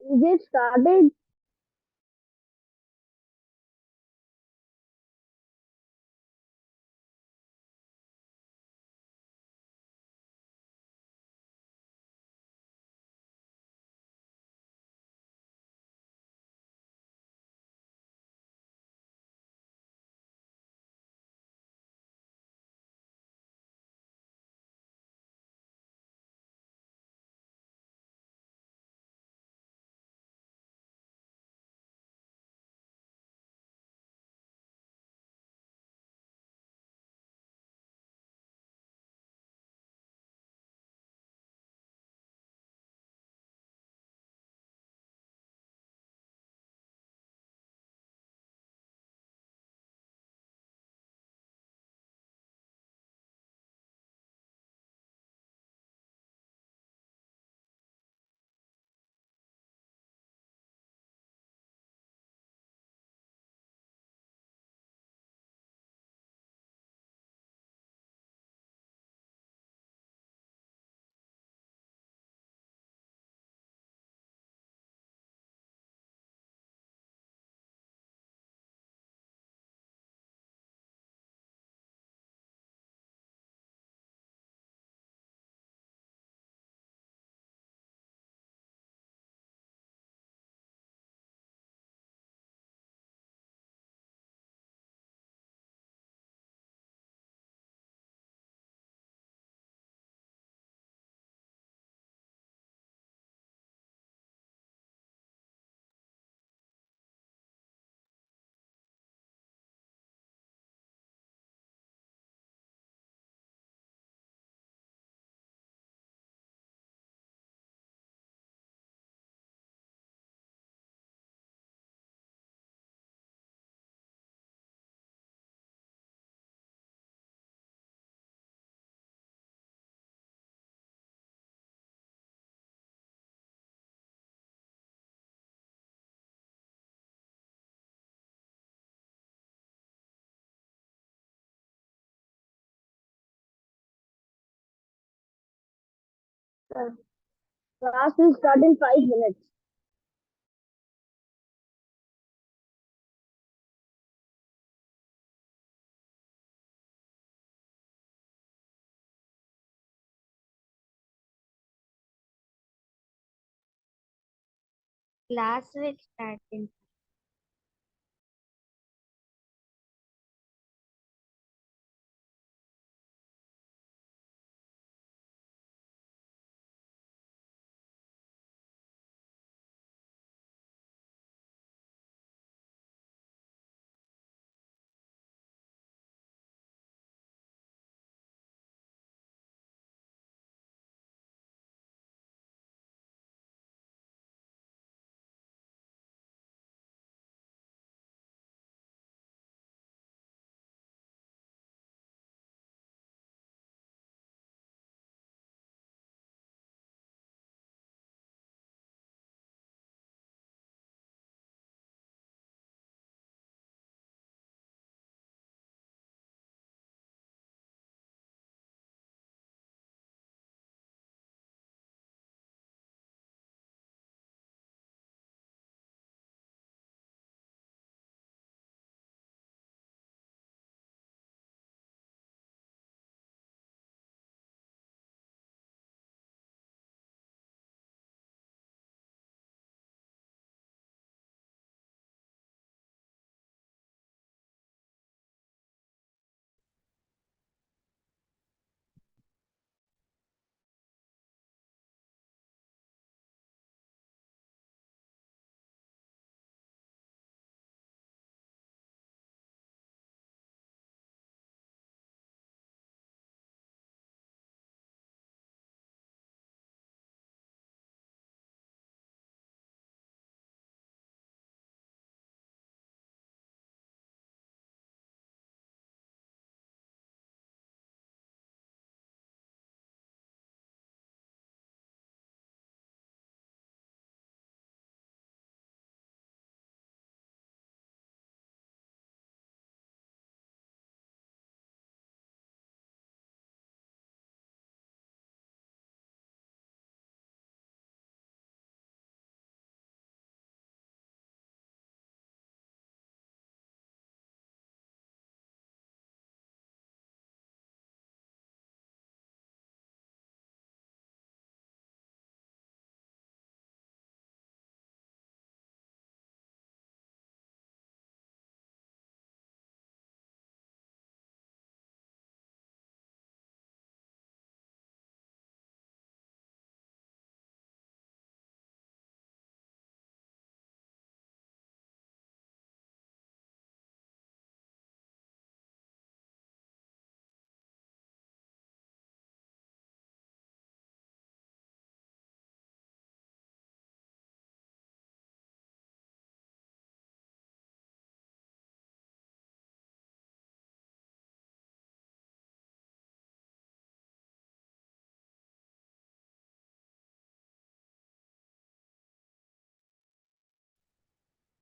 Is it started? Uh, Class will start in 5 minutes. Class will start in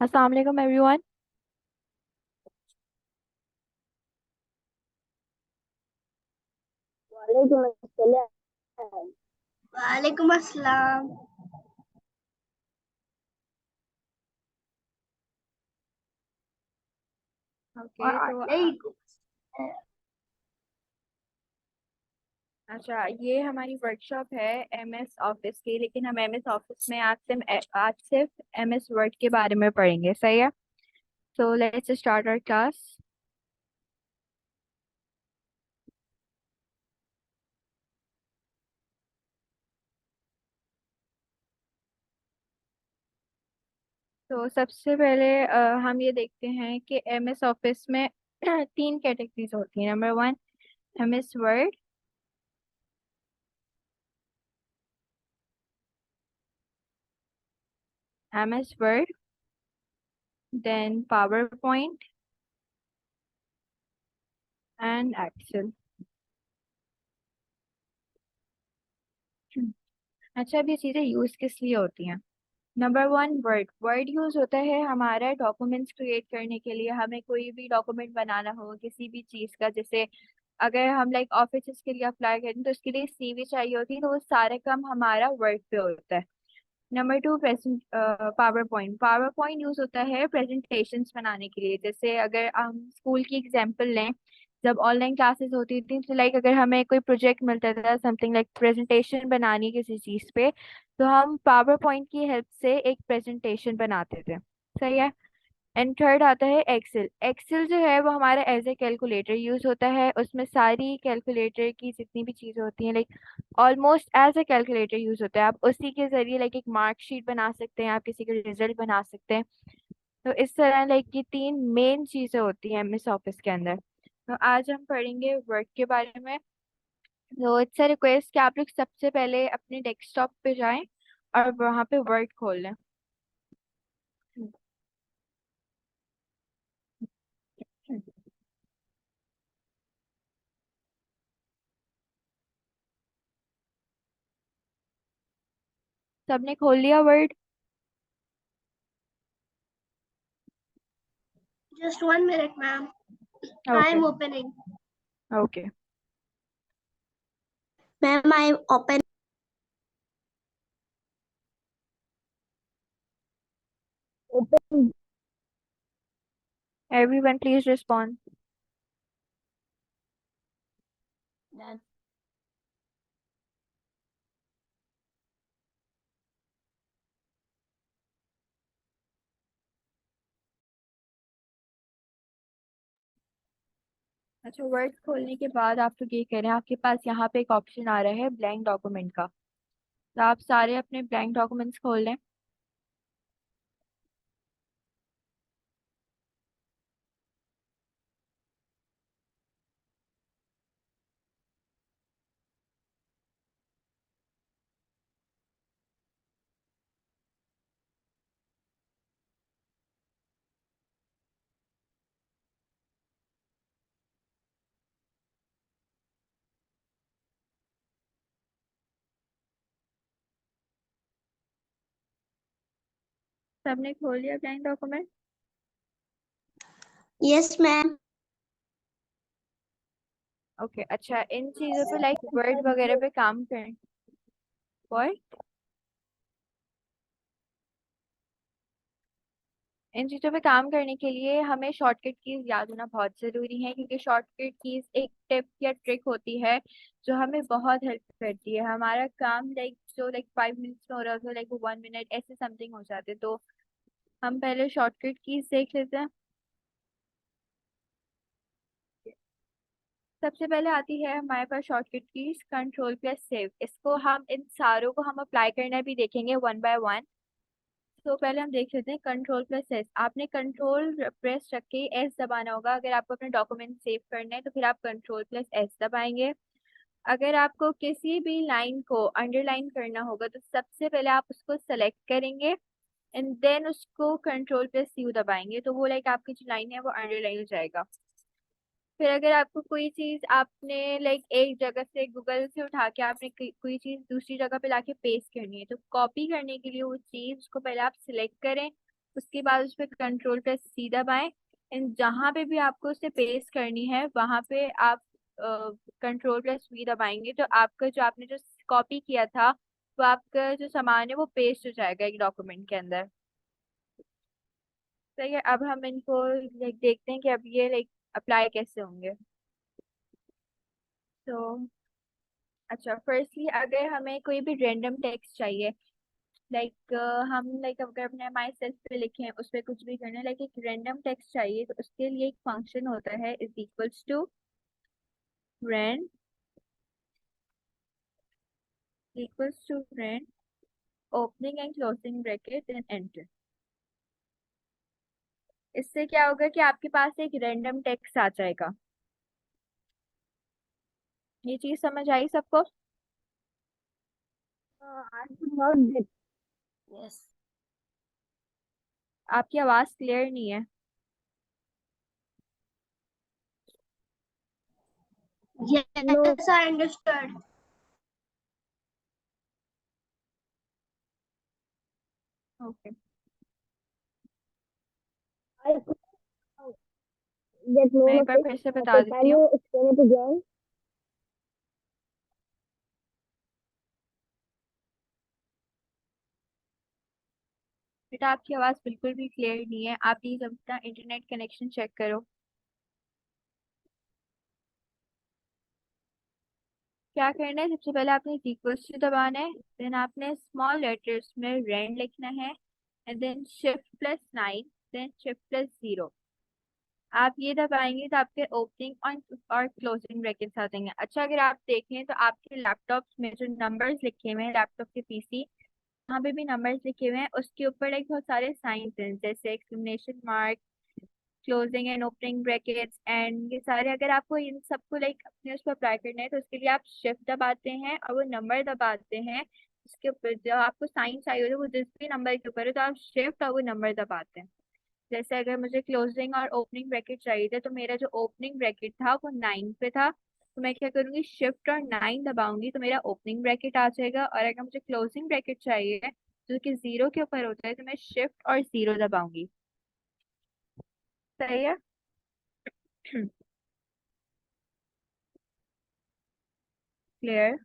अस्सलाम वालेकुम everyone. वालेकुम अस्सलाम। वालेकुम अस्सलाम। ओके तो वालेकुम। अच्छा, ये हमारी वर्कशॉप है एमएस ऑफिस की, लेकिन हम एमएस ऑफिस में आज सिर्फ एमएस वर्ड के बारे में पढ़ेंगे, सही है। So let's start our class. तो सबसे पहले हम ये देखते हैं कि एमएस ऑफिस में तीन कैटेगरीज होती हैं। Number one, MS Word. MS Word, then PowerPoint and Excel. अच्छा, अब ये चीज़ें यूज किस लिए होती हैं? Number one, Word. Word use होता है हमारा डॉक्यूमेंट्स क्रिएट करने के लिए। हमें कोई भी डॉक्यूमेंट बनाना हो किसी भी चीज का, जैसे अगर हम लाइक ऑफिस के लिए अप्लाई करें तो उसके लिए सीवी चाहिए होती है, तो वो सारा काम हमारा वर्ड पे होता है। Number two, present power point. Power point use होता है प्रेजेंटेशंस बनाने के लिए। जैसे अगर हम स्कूल की एग्जांपल लें, जब ऑनलाइन क्लासेस होती थी तो लाइक अगर हमें कोई प्रोजेक्ट मिलता था, समथिंग लाइक प्रेजेंटेशन बनानी है किसी चीज पे, तो हम पावर पॉइंट की हेल्प से एक प्रेजेंटेशन बनाते थे, सही है। एंड थर्ड आता है एक्सेल। एक्सेल जो है वो हमारा एज ए कैलकुलेटर यूज होता है। उसमें सारी कैलकुलेटर की जितनी भी चीजें होती हैं like almost as a calculator use होता है। आप उसी के जरिए लाइक एक मार्कशीट बना सकते हैं, आप किसी का रिजल्ट बना सकते हैं। तो इस तरह लाइक ये तीन मेन चीजें होती हैं एमएस ऑफिस के अंदर। तो आज हम पढ़ेंगे वर्ड के बारे में। तो इट्स अ रिक्वेस्ट कि आप लोग सबसे पहले अपने डेस्कटॉप पे जाएं और वहाँ पे वर्ड खोल लें। सबने खोल लिया word? Just 1 minute, ma'am. I okay. am opening. Okay, Ma'am, I am open. Open. Everyone please respond. Done. अच्छा, वर्ड खोलने के बाद आप लोग ये करें, आपके पास यहाँ पे एक ऑप्शन आ रहा है ब्लैंक डॉक्यूमेंट का। तो आप सारे अपने ब्लैंक डॉक्यूमेंट्स खोल लें। सबने खोल लिया blank document? Yes, ma'am. Okay, अच्छा, इन चीज़ों पे लाइक वर्ड वगैरह पे काम करें। और इन चीज़ों पे काम करने के लिए हमें शॉर्टकट कीज याद होना बहुत ज़रूरी है, क्योंकि शॉर्टकट कीज एक टिप या ट्रिक होती है जो हमें बहुत हेल्प करती है। हमारा काम लाइक जो लाइक 5 मिनट्स में हो रहा था लाइक वो 1 मिनट ऐसे समथिंग हो जाते। तो हम पहले शॉर्टकट कीज देख लेते हैं। सबसे पहले आती है हमारे पास shortcut keys control plus save. इसको हम इन सारों को हम अप्लाई करना भी देखेंगे वन बाय वन। तो पहले हम देख लेते हैं कंट्रोल प्लस एस। आपने कंट्रोल प्रेस रख के एस दबाना होगा। अगर आपको अपने डॉक्यूमेंट सेव करना है तो फिर आप कंट्रोल प्लस एस दबाएंगे। अगर आपको किसी भी लाइन को अंडरलाइन करना होगा तो सबसे पहले आप उसको सेलेक्ट करेंगे एंड देन उसको कंट्रोल प्लस यू दबाएंगे, तो वो लाइक आपकी जो लाइन है वो अंडरलाइन हो जाएगा। फिर अगर आपको कोई चीज आपने लाइक एक जगह से गूगल से उठा के आपने कोई चीज दूसरी जगह पे लाके पेस्ट करनी है, तो कॉपी करने के लिए वो चीज को पहले आप सिलेक्ट करें, उसके बाद उस पर कंट्रोल प्लस सी दबाएं। एंड जहाँ पे भी आपको उसे पेस्ट करनी है वहां पे आप कंट्रोल प्लस वी दबाएंगे तो आपका जो आपने जो कॉपी किया था वो आपका जो सामान है वो पेस्ट हो जाएगा एक डॉक्यूमेंट के अंदर। सही है, अब हम इनको लाइक देखते हैं कि अब ये लाइक अप्लाई कैसे होंगे। तो अच्छा, फर्स्टली अगर हमें कोई भी रैंडम टेक्स्ट चाहिए, लाइक हम लाइक अगर अपने माई सेल्फ पे लिखे उस पर कुछ भी करना है, लाइक एक रैंडम टेक्स्ट चाहिए तो उसके लिए एक फंक्शन होता है is equals to rand equals to rand opening and closing bracket and enter. इससे क्या होगा कि आपके पास एक रैंडम टेक्स्ट आ जाएगा। ये चीज समझ आई सबको? I could not get. Yes. आपकी आवाज क्लियर नहीं है। No. Yes, I understood. Okay, I could get मैं none एक of बार it. फिर से बता Okay, can देती हूँ। you explain it again? बेटा आपकी आवाज बिल्कुल भी क्लियर नहीं है, आप प्लीज अपना इंटरनेट कनेक्शन चेक करो। क्या करना है, सबसे पहले आपने इक्वल्स टू दबाना है, देन आपने स्मॉल लेटर्स में रैंड लिखना है, एंड देन शिफ्ट+9, देन शिफ्ट+0। आप ये दबाएंगे तो आपके ओपनिंग और क्लोजिंग ब्रैकेट्स आ जाएंगे। अच्छा, अगर आप देखें तो आपके लैपटॉप में जो नंबर्स लिखे हुए हैं, लैपटॉप के पीसी जहाँ पे भी नंबर्स लिखे हुए हैं उसके ऊपर एक बहुत सारे साइंस हैं, जैसे exclamation mark, closing and opening brackets and ये सारे। अगर आपको इन सबको लाइक अपने उस पर अप्लाई करना है तो उसके लिए आप शिफ्ट दबाते हैं और वो नंबर दबाते हैं। उसके ऊपर जो आपको साइन चाहिए होता है वो जिस भी नंबर के ऊपर है तो आप शिफ्ट और वो नंबर दबाते हैं। जैसे अगर मुझे क्लोजिंग और ओपनिंग ब्रैकेट चाहिए थे तो मेरा जो ओपनिंग ब्रैकेट था वो 9 पे था, तो मैं क्या करूंगी, शिफ्ट और 9 दबाऊंगी तो मेरा ओपनिंग ब्रैकेट आ जाएगा। और अगर मुझे क्लोजिंग ब्रैकेट चाहिए जो कि 0 के ऊपर होता है तो मैं शिफ्ट और 0 दबाऊंगी। सही है? क्लियर?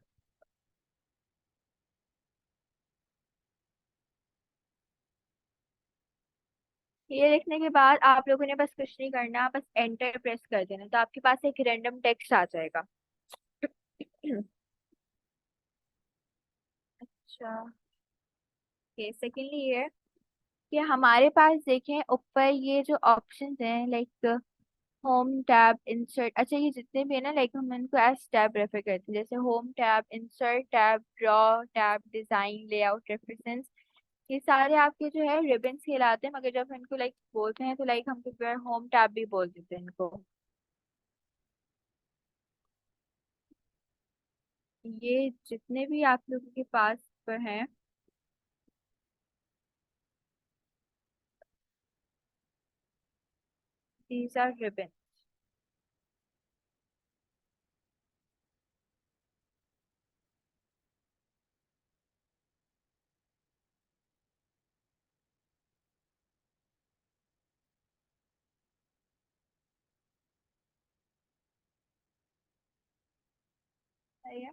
ये लिखने के बाद आप लोगों ने बस कुछ नहीं करना, बस एंटर प्रेस कर देना तो आपके पास एक रैंडम टेक्स्ट आ जाएगा। अच्छा, ओके, सेकेंडली ये कि हमारे पास देखें ऊपर ये जो ऑप्शंस हैं लाइक होम टैब इंसर्ट, अच्छा ये जितने भी है ना लाइक हम इनको एज टैब रेफर करते हैं, जैसे home tab, insert tab, draw tab, design, layout, reference, ये सारे आपके जो है रिबन्स कहलाते हैं, मगर जब इनको लाइक बोलते हैं तो लाइक हम तो होम टैब भी बोल देते हैं इनको। ये जितने भी आप लोगों के पास पर हैं, दीज आर रिबन। सही है,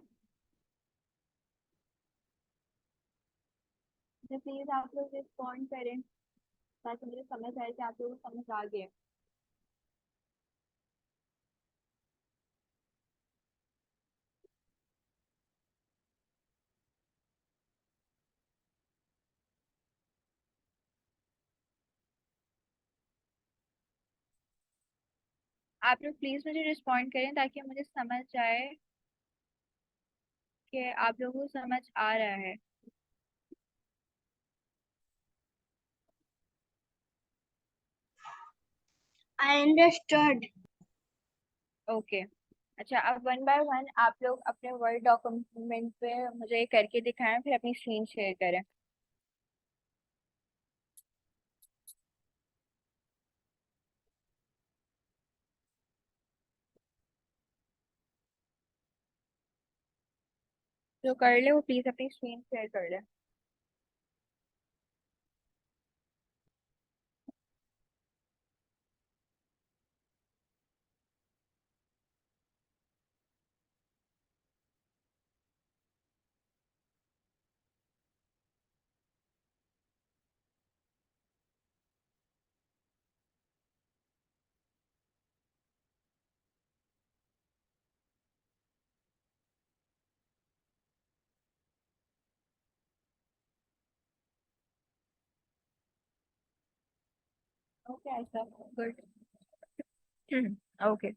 तो प्लीज आप लोग रिस्पॉन्ड करें ताकि मुझे समझ आए कि आप लोगों को समझ आ गया। आप लोग प्लीज मुझे रिस्पॉन्ड करें ताकि मुझे समझ आए कि आप लोगों को समझ आ रहा है। I understood. ओके, अच्छा, अब वन बाय वन आप लोग अपने वर्ड डॉक्यूमेंट पे मुझे करके दिखाएं फिर अपनी स्क्रीन शेयर करें। जो कर ले वो प्लीज अपनी स्क्रीन शेयर कर ले। ओके ऐसा गुड। ओके।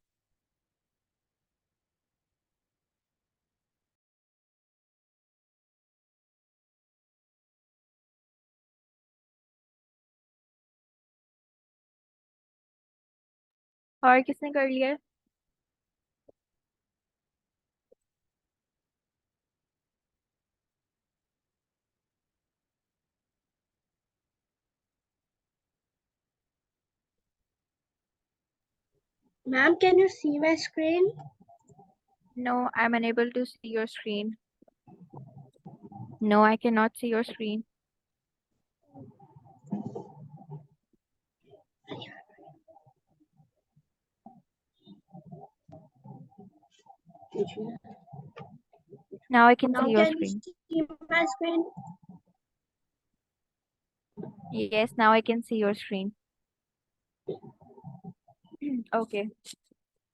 और किसने कर लिया है? Ma'am, can you see my screen? No, I'm unable to see your screen. No, I cannot see your screen. Now I can see Now your can you screen. see my screen? Yes, now I can see your screen. Okay,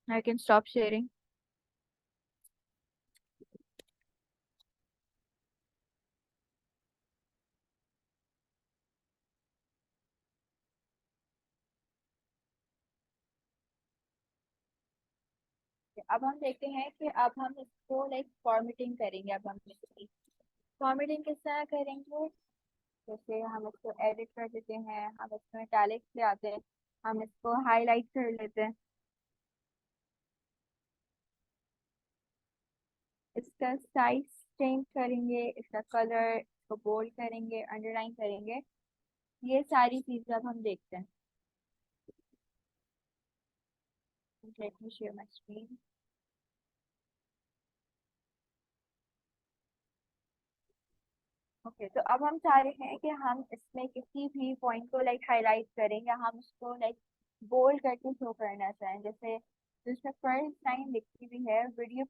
I can stop sharing. अब हम देखते हैं कि अब हम इसको like formatting करेंगे। अब हम इसकी फॉर्मेटिंग किस तरह करेंगे? जैसे हम इसको एडिट कर देते हैं, हम इसमें इटैलिक्स ले आते हैं, हम इसको हाईलाइट कर लेते हैं, इसका साइज चेंज करेंगे, इसका कलर, इसको बोल्ड करेंगे, अंडरलाइन करेंगे। ये सारी चीजें अब हम देखते हैं। Let me share my screen. Okay, तो अब हम चाह रहे हैं कि हम इसमें किसी भी पॉइंट को लाइक हाईलाइट करें या हम उसको लाइक बोल्ड करके शो करना चाहें। जैसे जिसमें फर्स्ट लाइन लिखी हुई है, video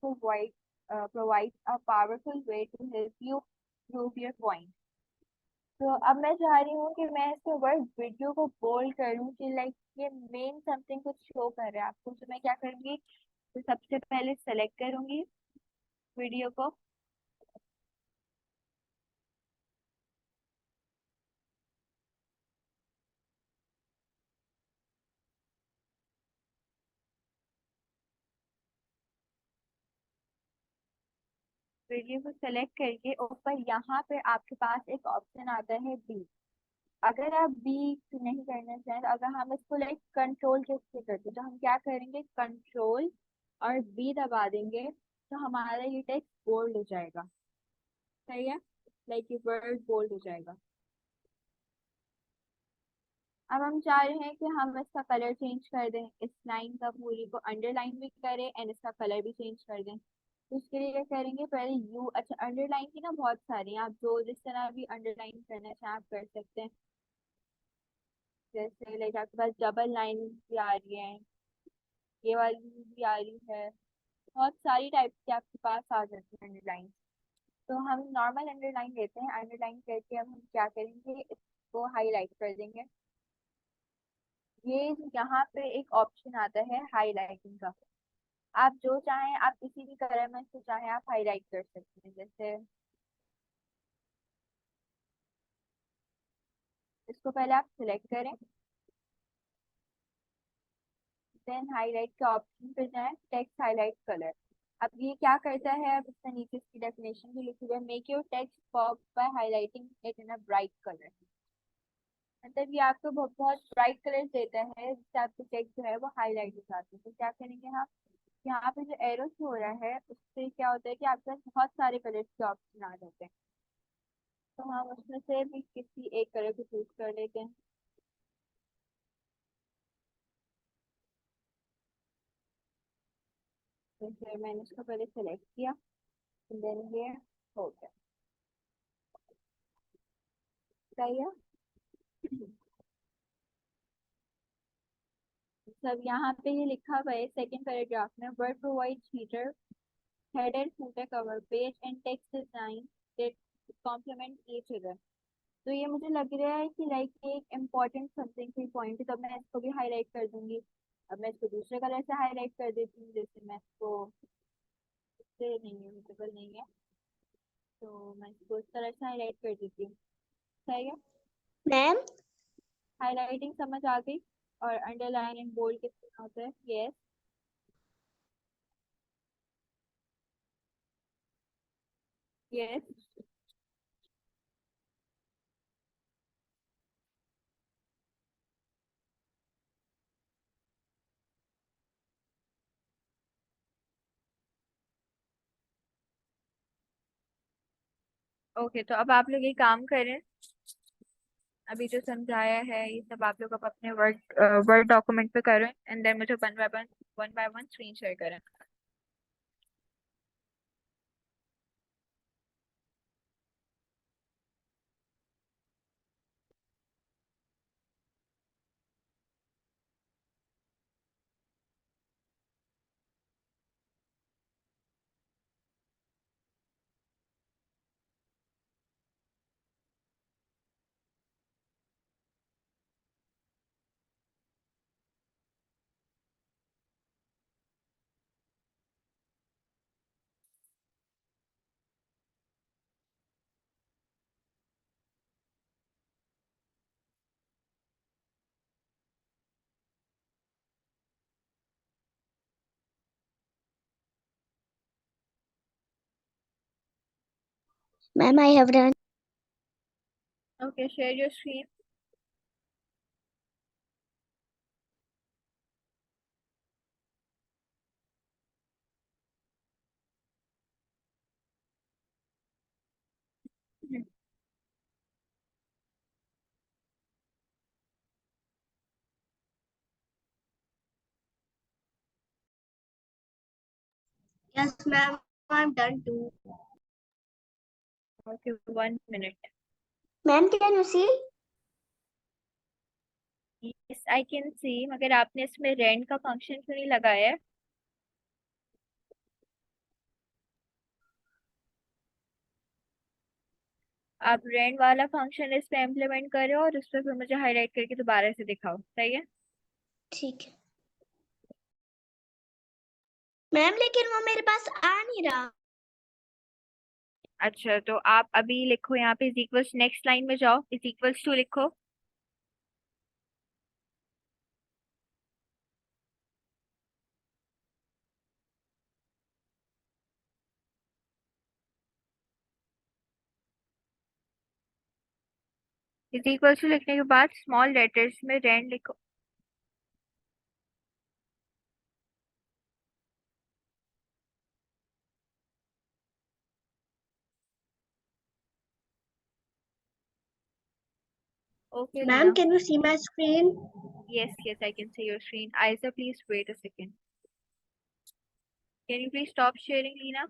provide a powerful way to help you prove your point. तो अब मैं चाह रही हूँ कि मैं इसके वर्ड वीडियो को बोल्ड करूँ कि लाइक ये मेन समथिंग कुछ शो कर रहा है आपको। तो मैं क्या करूँगी, तो सबसे पहले सेलेक्ट करूंगी वीडियो को। वीडियो को सेलेक्ट करके ऊपर यहाँ पे आपके पास एक ऑप्शन आता है बी। अगर आप बी नहीं करना चाहें, तो अगर हम इसको लाइक कंट्रोल के से करते, तो हम क्या करेंगे, कंट्रोल और बी दबा देंगे, तो हमारा ये टेक्स्ट बोल्ड हो जाएगा। सही है, लाइक ये वर्ड बोल्ड हो जाएगा। अब हम चाह रहे हैं कि हम इसका कलर चेंज कर दें, इस लाइन का पूरी को अंडरलाइन भी करें एंड इसका कलर भी चेंज कर दें। तो उसके लिए क्या करेंगे, पहले यू, अच्छा अंडरलाइन की ना बहुत सारी हैं, आप जो जिस तरह भी अंडरलाइन करना चाहें आप कर सकते हैं। जैसे लाइक आपके पास डबल लाइन भी आ रही है, ये वाली भी आ रही है, बहुत सारी टाइप की आपके पास आ जाती है अंडरलाइन। तो हम नॉर्मल अंडरलाइन लेते हैं, अंडरलाइन करके अब हम क्या करेंगे, इसको हाईलाइट कर देंगे। ये यहाँ पे एक ऑप्शन आता है हाईलाइटिंग का, आप जो चाहें आप किसी भी कलर में इसको चाहें आप हाईलाइट कर सकते हैं। जैसे इसको पहले आप सिलेक्ट करें, देन हाईलाइट के ऑप्शन पे जाएं, टेक्स्ट हाईलाइट कलर। अब ये क्या करता है, अब इसका नीचे इसकी डेफिनेशन भी लिखी हुई है, make your text pop by highlighting it in a bright colour. मतलब ये आपको बहुत बहुत ब्राइट कलर देता है, जिससे आपकी टेक्स्ट जो है वो हाईलाइट हो जाती है। तो क्या करेंगे हम, यहाँ पे जो एरो हो रहा है उससे क्या होता है कि आपके पास बहुत सारे कलर्स के ऑप्शन आ जाते हैं। तो हम उसमें से भी किसी एक कलर को चूज कर लेते हैं। तो फिर मैंने उसको पहले सेलेक्ट किया, देन ये हो गया। सही है। सब यहाँ पे ये लिखा हुआ है सेकंड पैराग्राफ में, Word provides header and footer cover page and text design that complement each other. तो ये मुझे लग रहा है कि लाइक ये एक इम्पोर्टेंट समथिंग की पॉइंट है, तो मैं इसको भी हाईलाइट कर दूंगी। अब मैं इसको दूसरे कलर से हाईलाइट कर देती हूँ, जैसे मैं इसको, इससे नहीं है विजिबल नहीं है, तो मैं इसको इस कलर से हाईलाइट कर देती हूँ। सही है, मैम, हाईलाइटिंग समझ आ गई। और अंडरलाइन एंड बोल्ड किस में होता है? यस। यस। ओके, तो अब आप लोग ये काम करें। अभी जो समझाया है ये सब आप लोग अब अपने वर्ड डॉक्यूमेंट पे करें एंड देन मुझे one by one screen share करें। Ma'am, I have done. Okay, share your screen. Yes, ma'am, I'm done too. Okay, 1 minute. Ma'am, can you see? Yes I can see, मगर आपने इसमें rent का function क्यों नहीं लगाया है? आप रेंट वाला फंक्शन इस पे इम्प्लीमेंट करो और उस पर फिर मुझे हाईलाइट करके दोबारा से दिखाओ, सही है? ठीक है मैम, लेकिन वो मेरे पास आ नहीं रहा। अच्छा, तो आप अभी लिखो यहाँ पे इज इक्वल्स, नेक्स्ट लाइन में जाओ, इज इक्वल्स टू लिखो। इज इक्वल्स टू लिखने के बाद स्मॉल लेटर्स में रेंट लिखो। Okay Ma'am, Leena. can you see my screen? Yes, yes, I can see your screen. Isa, please wait a second. Can you please stop sharing, Lina?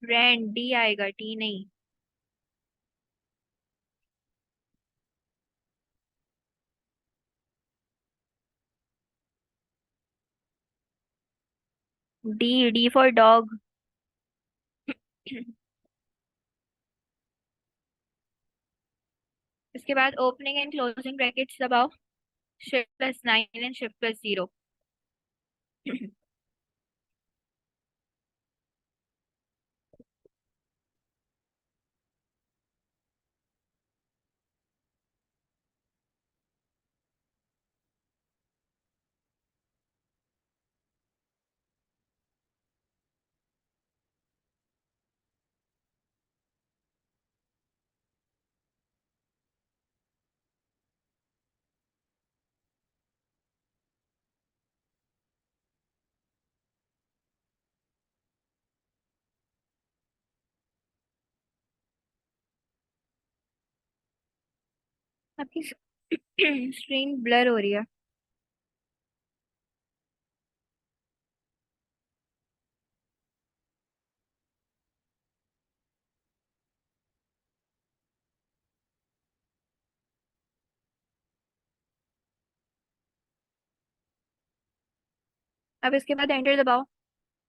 Rand, D आएगा, T नहीं। D, D for dog. इसके बाद opening and closing brackets दबाओ। shift plus 9 and shift plus 0. आपकी screen blur हो रही है। अब इसके बाद एंटर दबाओ।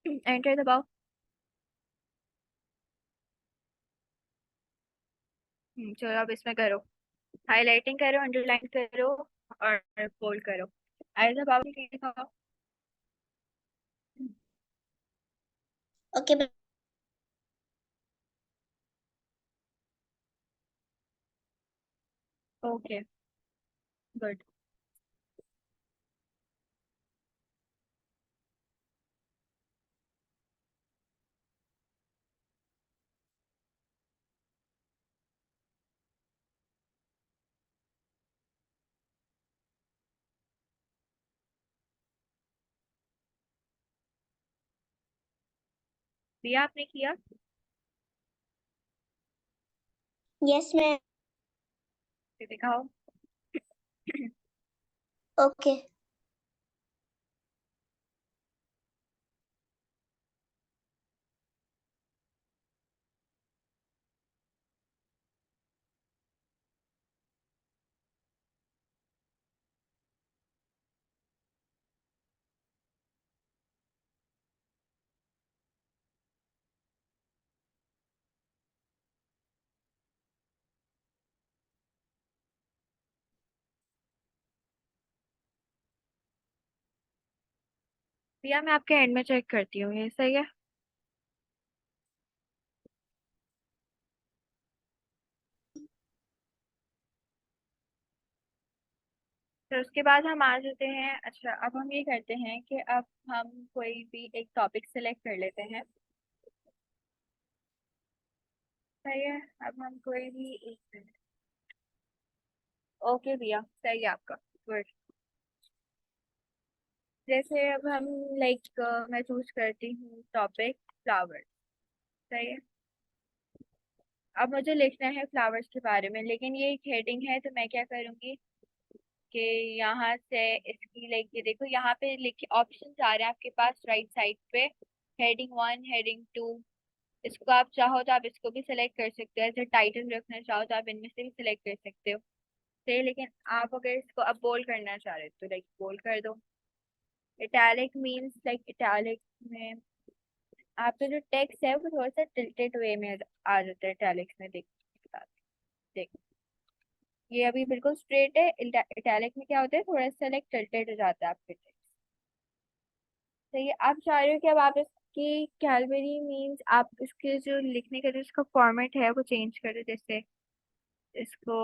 एंटर दबाओ। चलो अब इसमें करो, हाईलाइटिंग करो, अंडरलाइन करो और बोल्ड करो। ऐसा बाबू लिखा। Okay, okay, good. प्रिया, आपने किया? Yes ma'am. फिर दिखाओ। ओके। प्रिया, मैं आपके एंड में चेक करती हूँ, ये सही है? फिर उसके बाद हम आ जाते हैं। अच्छा, अब हम ये करते हैं कि अब हम कोई भी एक टॉपिक सेलेक्ट कर लेते हैं। सही है। अब हम कोई भी एक। ओके भैया, सही है आपका। गुड। जैसे अब हम लाइक मैं चूज करती हूँ टॉपिक फ्लावर। सही है। अब मुझे लिखना है फ्लावर्स के बारे में, लेकिन ये एक हेडिंग है, तो मैं क्या करूँगी कि यहाँ से इसकी लाइक ये देखो, यहाँ पे लिखे ऑप्शन आ रहे हैं आपके पास राइट साइड पे। Heading 1, heading 2। इसको आप चाहो तो आप इसको भी सिलेक्ट कर सकते हो, ऐसे टाइटल रखना चाहो तो आप इनमें से भी सिलेक्ट कर सकते हो। सही, लेकिन आप अगर इसको अब बोल्ड करना चाह रहे हो तो लाइक बोल्ड कर दो। इटैलिक मीन्स लाइक इटैलिक में आपका जो टेक्स्ट है वो थोड़ा सा टिल्टेड वे में आ जाता है इटैलिक्स में। देख, देख, ये अभी बिल्कुल स्ट्रेट है। इटैलिक में क्या होता है, थोड़ा सा लाइक टिल्टेड हो जाता है आपके टेक्स्ट। सही है। आप चाह रहे हो कि अब आप इसकी कैलबरी मीन्स आप इसके जो लिखने का जो इसका फॉर्मेट है वो चेंज करो। जैसे इसको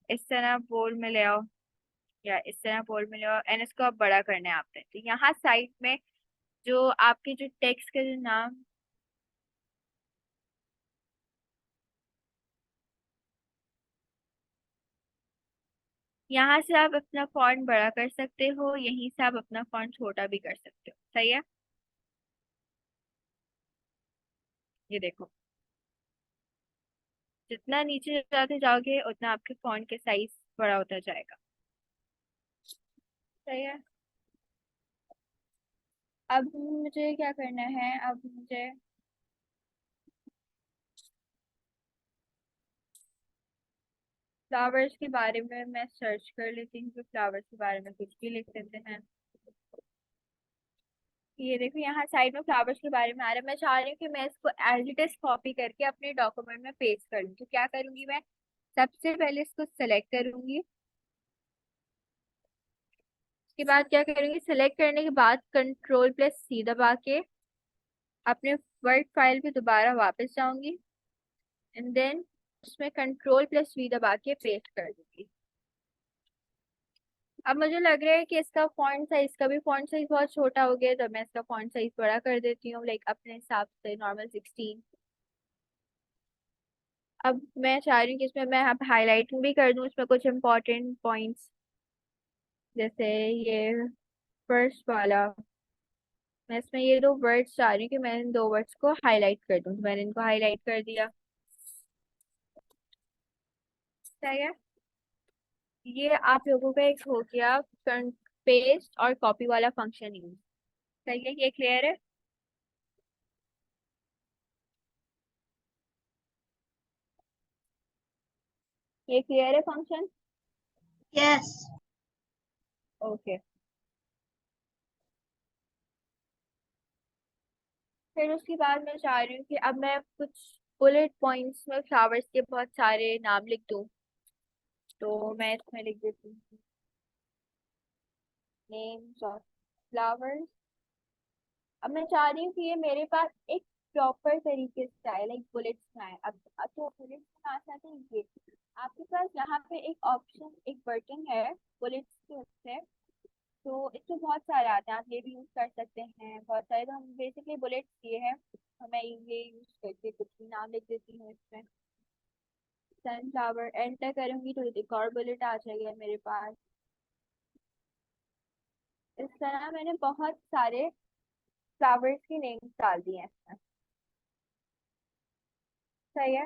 इस तरह बोल्ड में ले आओ, या इस तरह बोल्ड में ले आओ, एंड इसको अब बड़ा करना है आपने। तो यहाँ साइड में जो आपके जो टेक्स्ट का जो नाम, यहाँ से आप अपना फॉन्ट बड़ा कर सकते हो, यहीं से आप अपना फॉन्ट छोटा भी कर सकते हो। सही है। ये देखो, जितना नीचे जाते जाओगे उतना आपके फॉन्ट के साइज बड़ा होता जाएगा। सही है। अब मुझे क्या करना है, अब मुझे फ्लावर्स के बारे में मैं सर्च कर लेती हूँ कि फ्लावर्स के बारे में कुछ भी लिख देते हैं। ये देखो, यहाँ साइड में फ्लावर्स के बारे में आ रहा है। मैं चाह रही हूँ कि मैं इसको एज इट इज कॉपी करके अपने डॉक्यूमेंट में पेस्ट कर लूँ। तो क्या करूंगी मैं, सबसे पहले इसको सेलेक्ट करूंगी। उसके बाद क्या करूंगी, सेलेक्ट करने के बाद कंट्रोल+C दबा के अपने वर्ड फाइल पे दोबारा वापस जाऊंगी, एंड देन उसमें कंट्रोल+V दबा के पेस्ट कर दूंगी। अब मुझे लग रहा है कि इसका फॉन्ट साइज, का भी फॉन्ट साइज बहुत छोटा हो गया, तो मैं इसका फॉन्ट साइज बड़ा कर देती हूँ लाइक अपने हिसाब से नॉर्मल 16। अब मैं चाह रही हूँ कि इसमें मैं अब हाईलाइटिंग भी कर दूँ इसमें कुछ इंपॉर्टेंट पॉइंट्स। जैसे ये फर्स्ट वाला, मैं इसमें ये 2 वर्ड्स चाह रही हूँ कि मैं इन 2 वर्ड्स को हाईलाइट कर दूँ, तो मैंने इनको हाईलाइट कर दिया। सही है। ये आप लोगों का एक हो गया पेस्ट और कॉपी वाला फंक्शन यूज। सही है, ये क्लियर है? ये क्लियर है फंक्शन? यस। ओके। फिर उसके बाद मैं चाह रही हूँ कि अब मैं कुछ बुलेट पॉइंट्स में फ्लावर्स के बहुत सारे नाम लिख दूँ। तो मैं इसमें लिख देती हूँ नेम्स ऑफ फ्लावर्स। अब मैं चाह रही हूँ कि ये मेरे पास एक प्रॉपर तरीके से आए, लाइक बुलेट्स में आए। अब तो बुलेट्स में कहाँ से आते हैं ये, आपके पास यहाँ पे एक ऑप्शन, एक बटन है बुलेट्स के उससे। तो इसमें बहुत सारे आते हैं, आप ये भी यूज कर सकते हैं बहुत सारे। तो हम बेसिकली बुलेट्स ये है, तो मैं ये यूज करके कुछ भी नाम लिख देती हूँ इसमें। सनफ्लावर एंटर करूंगी तो एक और बुलेट आ जाएगा मेरे पास। इस तरह मैंने बहुत सारे फ्लावर्स की नेम्स डाल दिए हैं इसमें। सही है।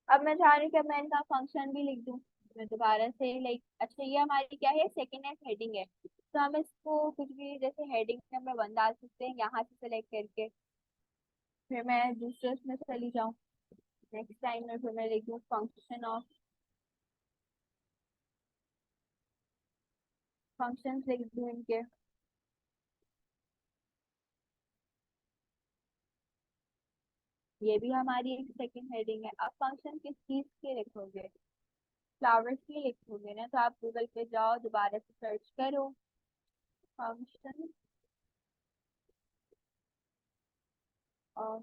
अब मैं चाह रही हूँ कि अब मैं इनका फंक्शन भी लिख दूँ। मैं दोबारा से लाइक, अच्छा ये हमारी क्या है, सेकेंड एस हेडिंग है, तो हम इसको कुछ भी जैसे हेडिंग नंबर 1 डाल सकते हैं यहाँ से सेलेक्ट करके। फिर मैं दूसरे उसमें चली जाऊँ, नेक्स्ट टाइम में फिर मैं लिख दूँ फंक्शन ऑफ, फंक्शंस लिख दूँ इनके। ये भी हमारी एक सेकेंड हेडिंग है। अब फंक्शन किस चीज के लिखोगे, फ्लावर्स के लिखोगे ना, तो आप गूगल पे जाओ, दोबारा से सर्च करो फंक्शन ऑफ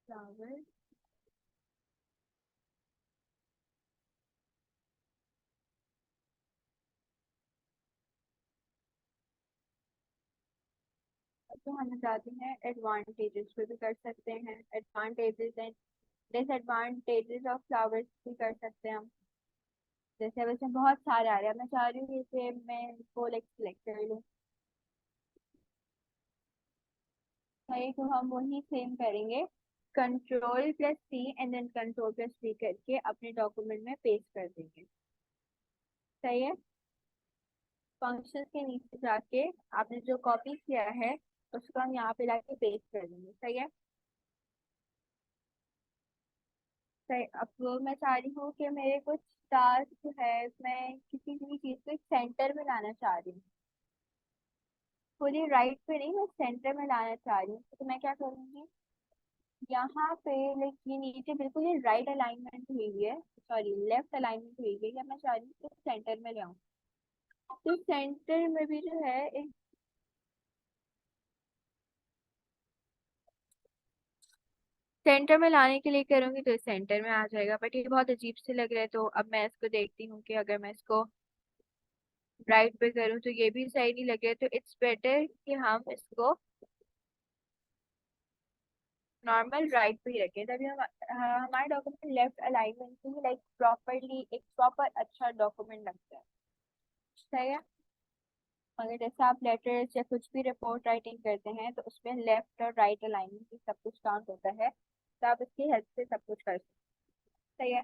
फ्लावर। तो हम जाते हैं एडवांटेजेस पे, भी कर सकते हैं advantages and disadvantages of flowers भी कर सकते हैं हम। जैसे अब इसमें बहुत सारे आ रहे हैं, मैं चाह रही हूँ कि इसे मैं इनको लाइक सिलेक्ट कर लूँ। सही, तो हम वही सेम करेंगे, कंट्रोल+C एंड देन कंट्रोल+V करके अपने डॉक्यूमेंट में पेस्ट कर देंगे। सही है। फंक्शन के नीचे जाके आपने जो कॉपी किया है उसको हम यहाँ पे लाके पेस्ट कर देंगे। सही है। सही। अब वो मैं चाह रही हूँ कि मेरे कुछ टास्क है, मैं किसी भी चीज को एक सेंटर में लाना चाह रही हूँ, पूरी राइट पे नहीं, मैं सेंटर में लाना चाह रही हूँ। तो मैं क्या करूँगी, यहाँ पे लाइक ये नीचे बिल्कुल ये राइट अलाइनमेंट हुई हुई है, सॉरी लेफ्ट अलाइनमेंट हुई हुई है, या मैं चाह रही हूँ सेंटर में ले आऊँ। तो सेंटर में भी जो है एक, सेंटर में लाने के लिए करूंगी तो सेंटर में आ जाएगा, बट ये बहुत अजीब से लग रहा है। तो अब मैं इसको देखती हूँ कि अगर मैं इसको राइट पे करूँ तो ये भी सही नहीं लग रहा है। तो इट्स बेटर कि हम इसको नॉर्मल राइट पे ही रखें, तभी हम हमारा डॉक्यूमेंट लेफ्ट अलाइनमेंट से ही लाइक प्रॉपरली एक प्रॉपर अच्छा डॉक्यूमेंट लगता है। सही है। अगर जैसे आप लेटर्स या कुछ भी रिपोर्ट राइटिंग करते हैं तो उसमें लेफ्ट और राइट अलाइनमेंट से सब कुछ काउंट होता है, तो आप इसकी हेल्प से सब कुछ कर सकते हैं। सही है।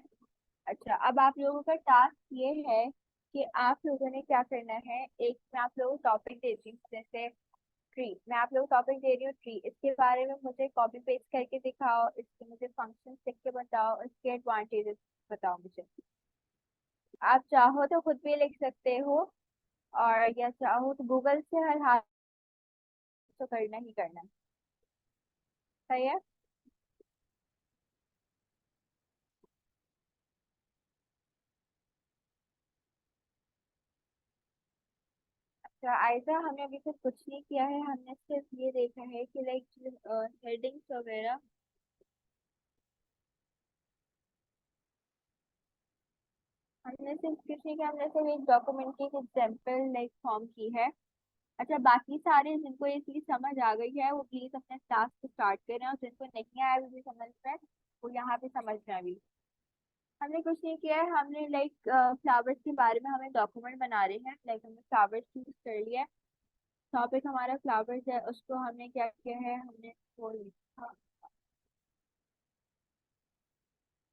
अच्छा, अब आप लोगों का टास्क ये है कि आप लोगों ने क्या करना है, एक मैं आप लोगों को टॉपिक देती हूँ, जैसे ट्री, मैं आप लोगों को टॉपिक दे रही हूँ ट्री, इसके बारे में मुझे कॉपी पेस्ट करके दिखाओ, इसके मुझे फंक्शन लिख के बताओ, इसके एडवांटेजेस बताओ मुझे। आप चाहो तो खुद भी लिख सकते हो, और या चाहो तो गूगल से हर हाल तो करना ही करना है। सही है। अच्छा आयजा, हमने अभी तक कुछ नहीं किया है, हमने सिर्फ ये देखा है कि लाइक हेडिंग्स वगैरह, हमने सिर्फ कुछ नहीं किया, हमने सिर्फ एक डॉक्यूमेंट की एग्जाम्पल लाइक फॉर्म की है। अच्छा, बाकी सारे जिनको ये चीज समझ आ गई है वो प्लीज अपने टास्क स्टार्ट करें, और जिनको नहीं आया अभी भी समझ में, वो यहाँ पे समझना भी। हमने कुछ नहीं किया है, हमने लाइक फ्लावर्स के बारे में हमें डॉक्यूमेंट बना रहे हैं, लाइक हमने फ्लावर्स चूज कर लिया है, टॉपिक हमारा फ्लावर्स है, उसको हमने क्या किया है, हमने वो लिखा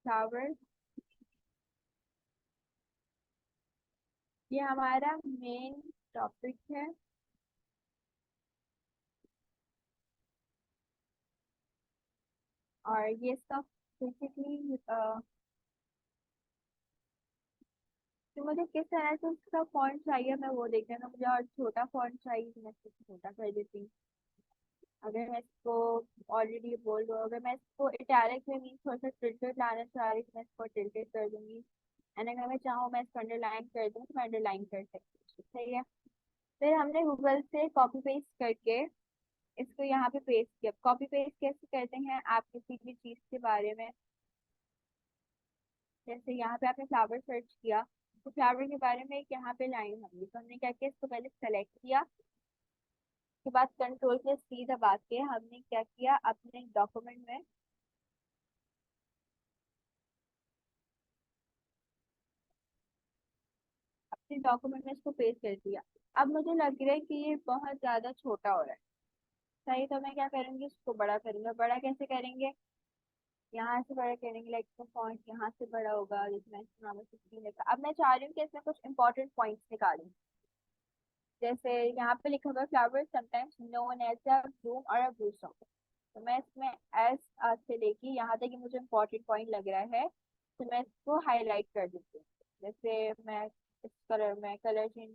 फ्लावर्स, ये हमारा मेन टॉपिक है। और ये सब बेसिकली, तो मुझे किस तरह से उसका फॉन्ट चाहिए मैं वो देख रहा हूँ, मुझे और छोटा फॉन्ट चाहिए तो मैं इसको छोटा कर देती हूँ। अगर मैं इसको ऑलरेडी बोल दूँ, अगर मैं इसको इटैलिक में मीन थोड़ा सा टिल्टेड लाना चाह रही हूँ तो मैं इसको टिल्टेड कर दूंगी, एंड अगर मैं चाहूँ मैं इसको अंडरलाइन कर दूँ तो मैं अंडरलाइन कर सकती हूँ। सही है। फिर हमने गूगल से कॉपी पेस्ट करके इसको यहाँ पे पेस्ट किया। कॉपी पेस्ट कैसे करते हैं, आप किसी भी चीज के बारे में, जैसे यहाँ पे आपने फ्लावर सर्च किया तो फ्लावर के बारे में एक यहाँ पे लाइन होगी, तो हमने क्या किया, इसको पहले सेलेक्ट किया, उसके बाद कंट्रोल से सी दबा के हमने क्या किया, अपने डॉक्यूमेंट में इसको पेस्ट कर दिया। अब मुझे लग रहा है कि ये बहुत ज्यादा छोटा हो रहा है, सही, तो मैं क्या करूंगी, इसको बड़ा करूंगा। बड़ा कैसे करेंगे, यहाँ से बड़ा करेंगे, लाइक तो फॉन्ट यहाँ से बड़ा होगा, जिसमें 16 लिखा। अब मैं चाह रही हूँ कि इसमें कुछ इंपॉर्टेंट पॉइंट्स निकालूं, जैसे यहाँ पे लिखा हुआ flower sometimes known as a bloom or a ब्लूसम, तो मैं इसमें एस से लेके यहाँ तक कि मुझे इम्पोर्टेंट पॉइंट लग रहा है, तो मैं इसको हाईलाइट कर देती हूँ। जैसे मैं इस कलर में कलर चेंज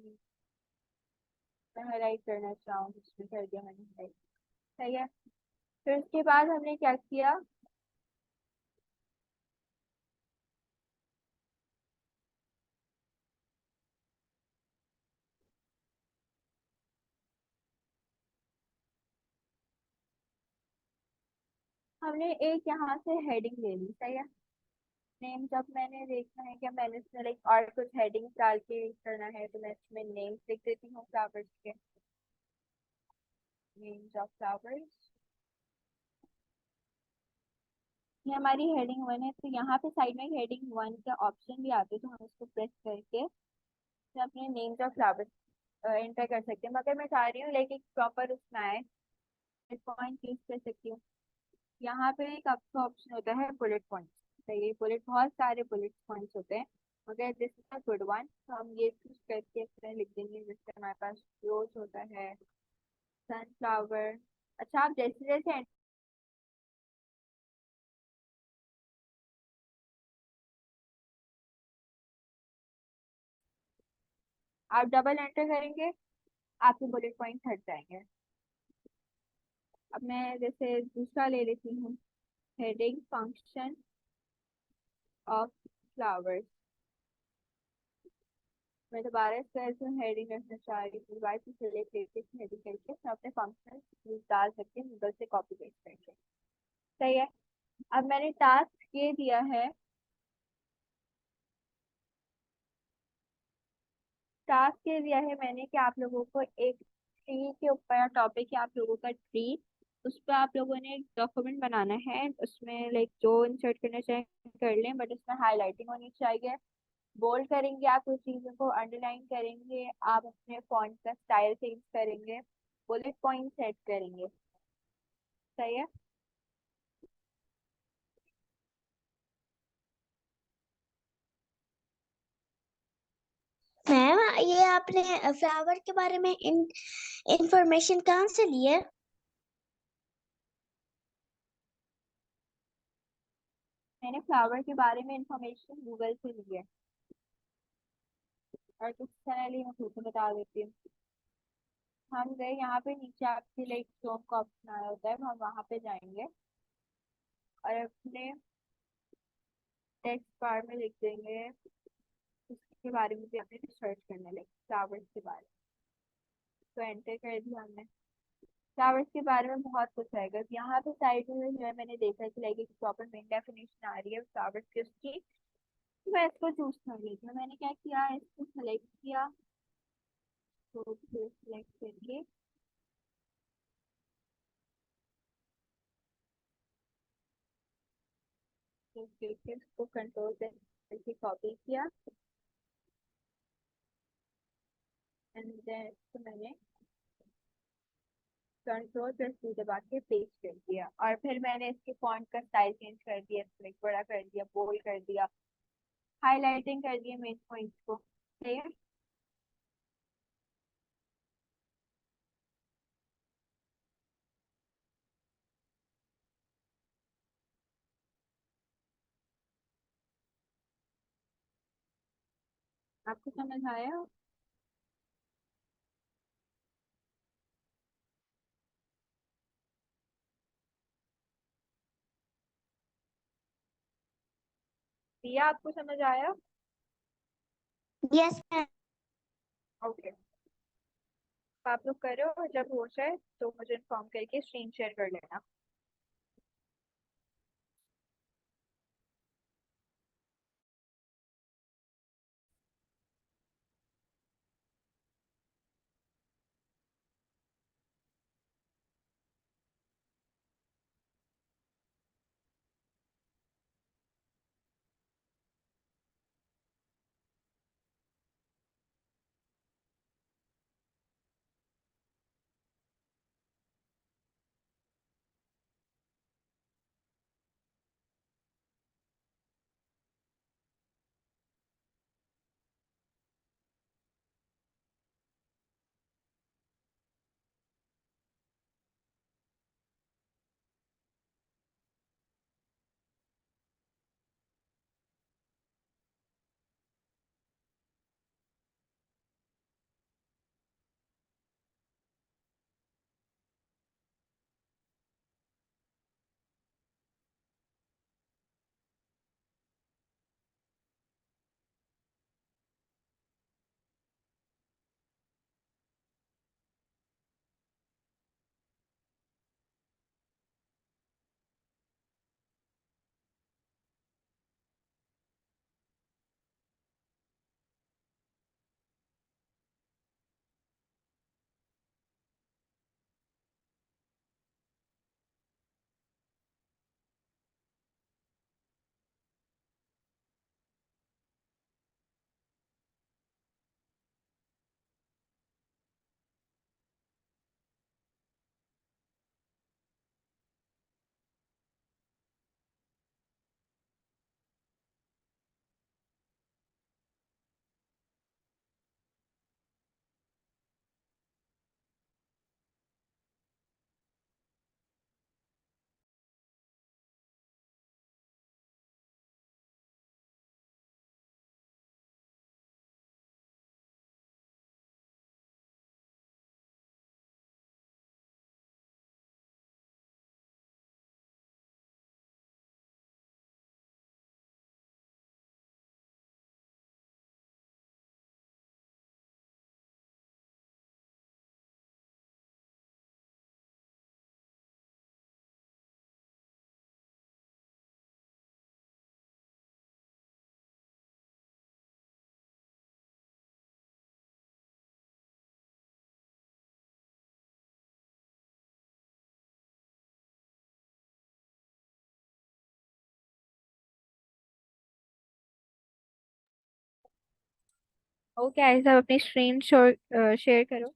में हाईलाइट करना चाहूँ, इसमें कर दिया मैंने हाईलाइट, सही है। फिर उसके बाद हमने क्या किया, हमने एक यहाँ से हेडिंग ले ली, सही है। नेम जब मैंने देखना है कि मैंने इसमें लाइक और कुछ हेडिंग डाल के करना है, तो मैं इसमें नेम्स लिख देती हूँ फ्लावर्स के, नेम्स ऑफ फ्लावर्स। ये हमारी हेडिंग 1 है, तो यहाँ पे साइड में हेडिंग 1 का ऑप्शन भी आते हैं, तो हम इसको प्रेस करके मैं अपने नेम्स ऑफ फ्लावर्स एंटर कर सकते हैं। मगर मैं चाह रही हूँ लाइक एक प्रॉपर उसमें आए, पॉइंट यूज कर सकती हूँ। यहाँ पे एक आपका ऑप्शन होता है बुलेट पॉइंट, तो ये बुलेट, बहुत सारे बुलेट पॉइंट्स होते हैं, मगर this is a good one, तो हम ये चूज करके इसमें लिख देंगे। जैसे हमारे पास रोज होता है, सनफ्लावर। अच्छा, आप जैसे जैसे आप डबल एंटर करेंगे, आपके बुलेट पॉइंट हट जाएंगे। अब मैं जैसे दूसरा ले लेती हूँ, हेडिंग फंक्शन ऑफ फ्लावर्स। मैं दोबारा इसका ऐसे हेडिंग रखना चाह रही हूँ, दोबारा से सेलेक्ट करके हेडिंग करके मैं अपने फंक्शन डाल सकती हूँ गूगल से कॉपी पेस्ट करके, सही है। अब मैंने टास्क ये दिया है, टास्क ये दिया है मैंने कि आप लोगों को एक ट्री के ऊपर, टॉपिक है आप लोगों का ट्री, उस पर आप लोगों ने एक डॉक्यूमेंट बनाना है, उसमें लाइक जो इंसर्ट करना चाहें कर लें, बट उसमें हाईलाइटिंग होनी चाहिए। बोल्ड करेंगे आप कुछ चीज़ों को, अंडरलाइन करेंगे, आप अपने फॉन्ट का स्टाइल चेंज करेंगे, बुलेट पॉइंट सेट करेंगे, सही है। मैम, ये आपने फ्लावर के बारे में इंफॉर्मेशन कहाँ से ली है? मैंने फ्लावर के बारे में इंफॉर्मेशन गूगल से ली है, और किस तरह ली मैं खुद को बता देती हूँ। हम गए यहाँ पे नीचे, आपके लाइक होम का ऑप्शन आया होता है, हम वहाँ पे जाएंगे और अपने टेक्स्ट बार में लिख देंगे उसके बारे में भी हमने रिसर्च करने लगे, फ्लावर्स के बारे में, तो एंटर कर दिया हमने। फ्लावर्स के बारे में बहुत कुछ आएगा, यहाँ पे साइड में जो है मैंने देखा कि लाइक एक प्रॉपर मेन डेफिनेशन आ रही है फ्लावर्स की उसकी, तो मैं इसको चूज कर लेती हूँ। मैंने क्या किया, इसको सेलेक्ट किया, तो सेलेक्ट करके तो फिर इसको कंट्रोल करके कॉपी किया, एंड देन इसको मैंने कंट्रोल प्लस सी दबा के पेस्ट कर दिया, और फिर मैंने इसके फॉन्ट का स्टाइल चेंज कर दिया, इसको एक बड़ा कर दिया, बोल्ड कर दिया, हाईलाइटिंग कर दिया मेन पॉइंट्स को, ठीक है। आपको समझ आया? दिया, आपको समझ आया? Yes ma'am. ओके। आप लोग करो और जब हो जाए तो मुझे इन्फॉर्म करके स्क्रीन शेयर कर लेना। ओके, ऐसा अपनी स्क्रीन शेयर करो।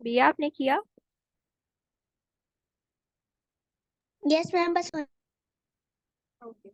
बिया आपने किया? यस मैम, बस ओके।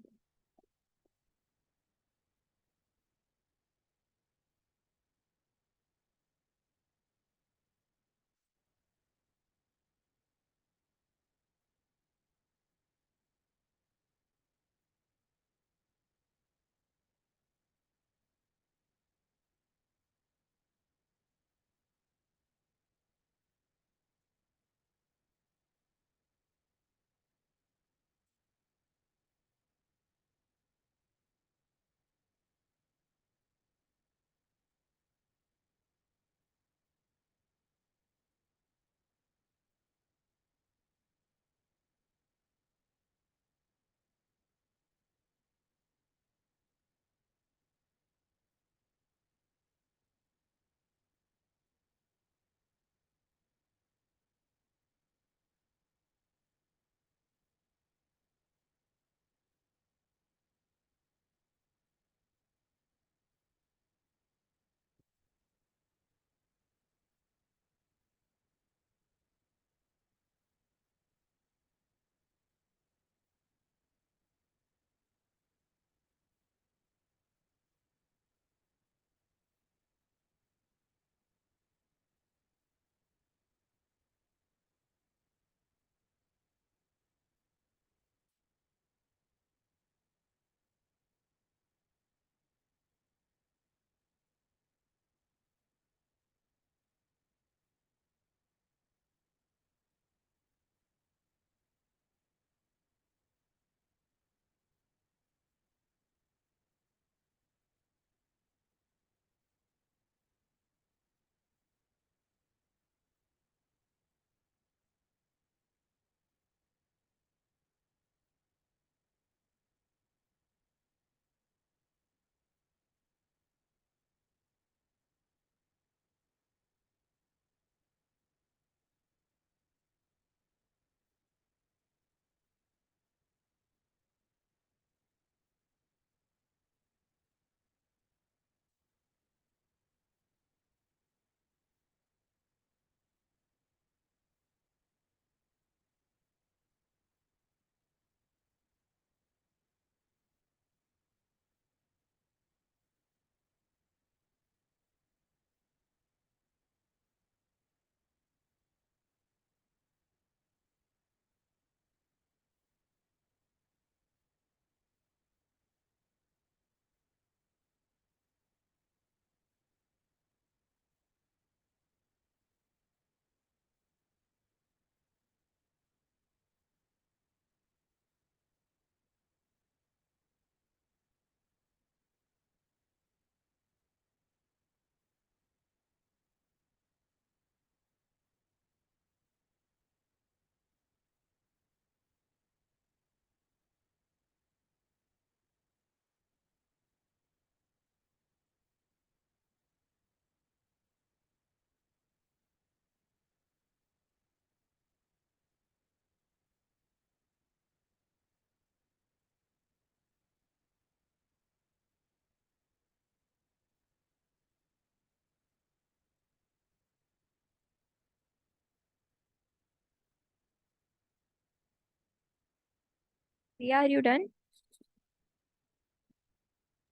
बिया are you done?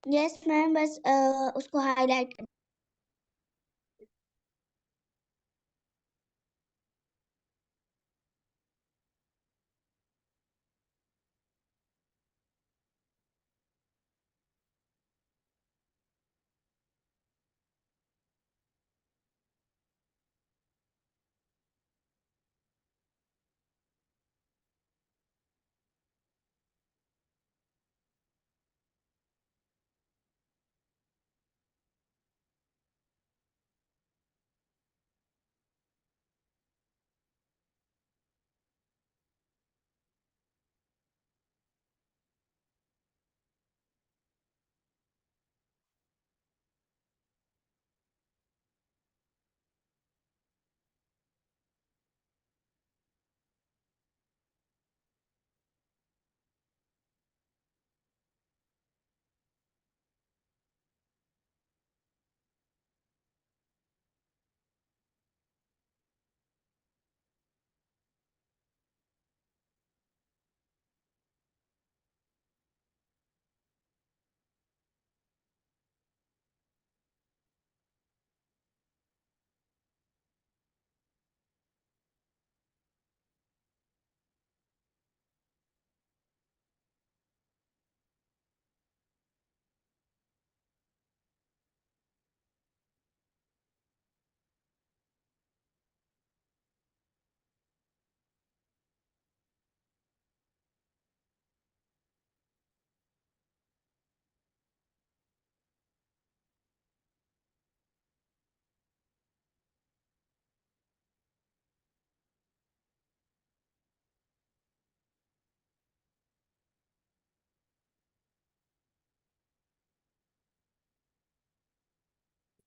Yes ma'am, बस उसको हाईलाइट कर।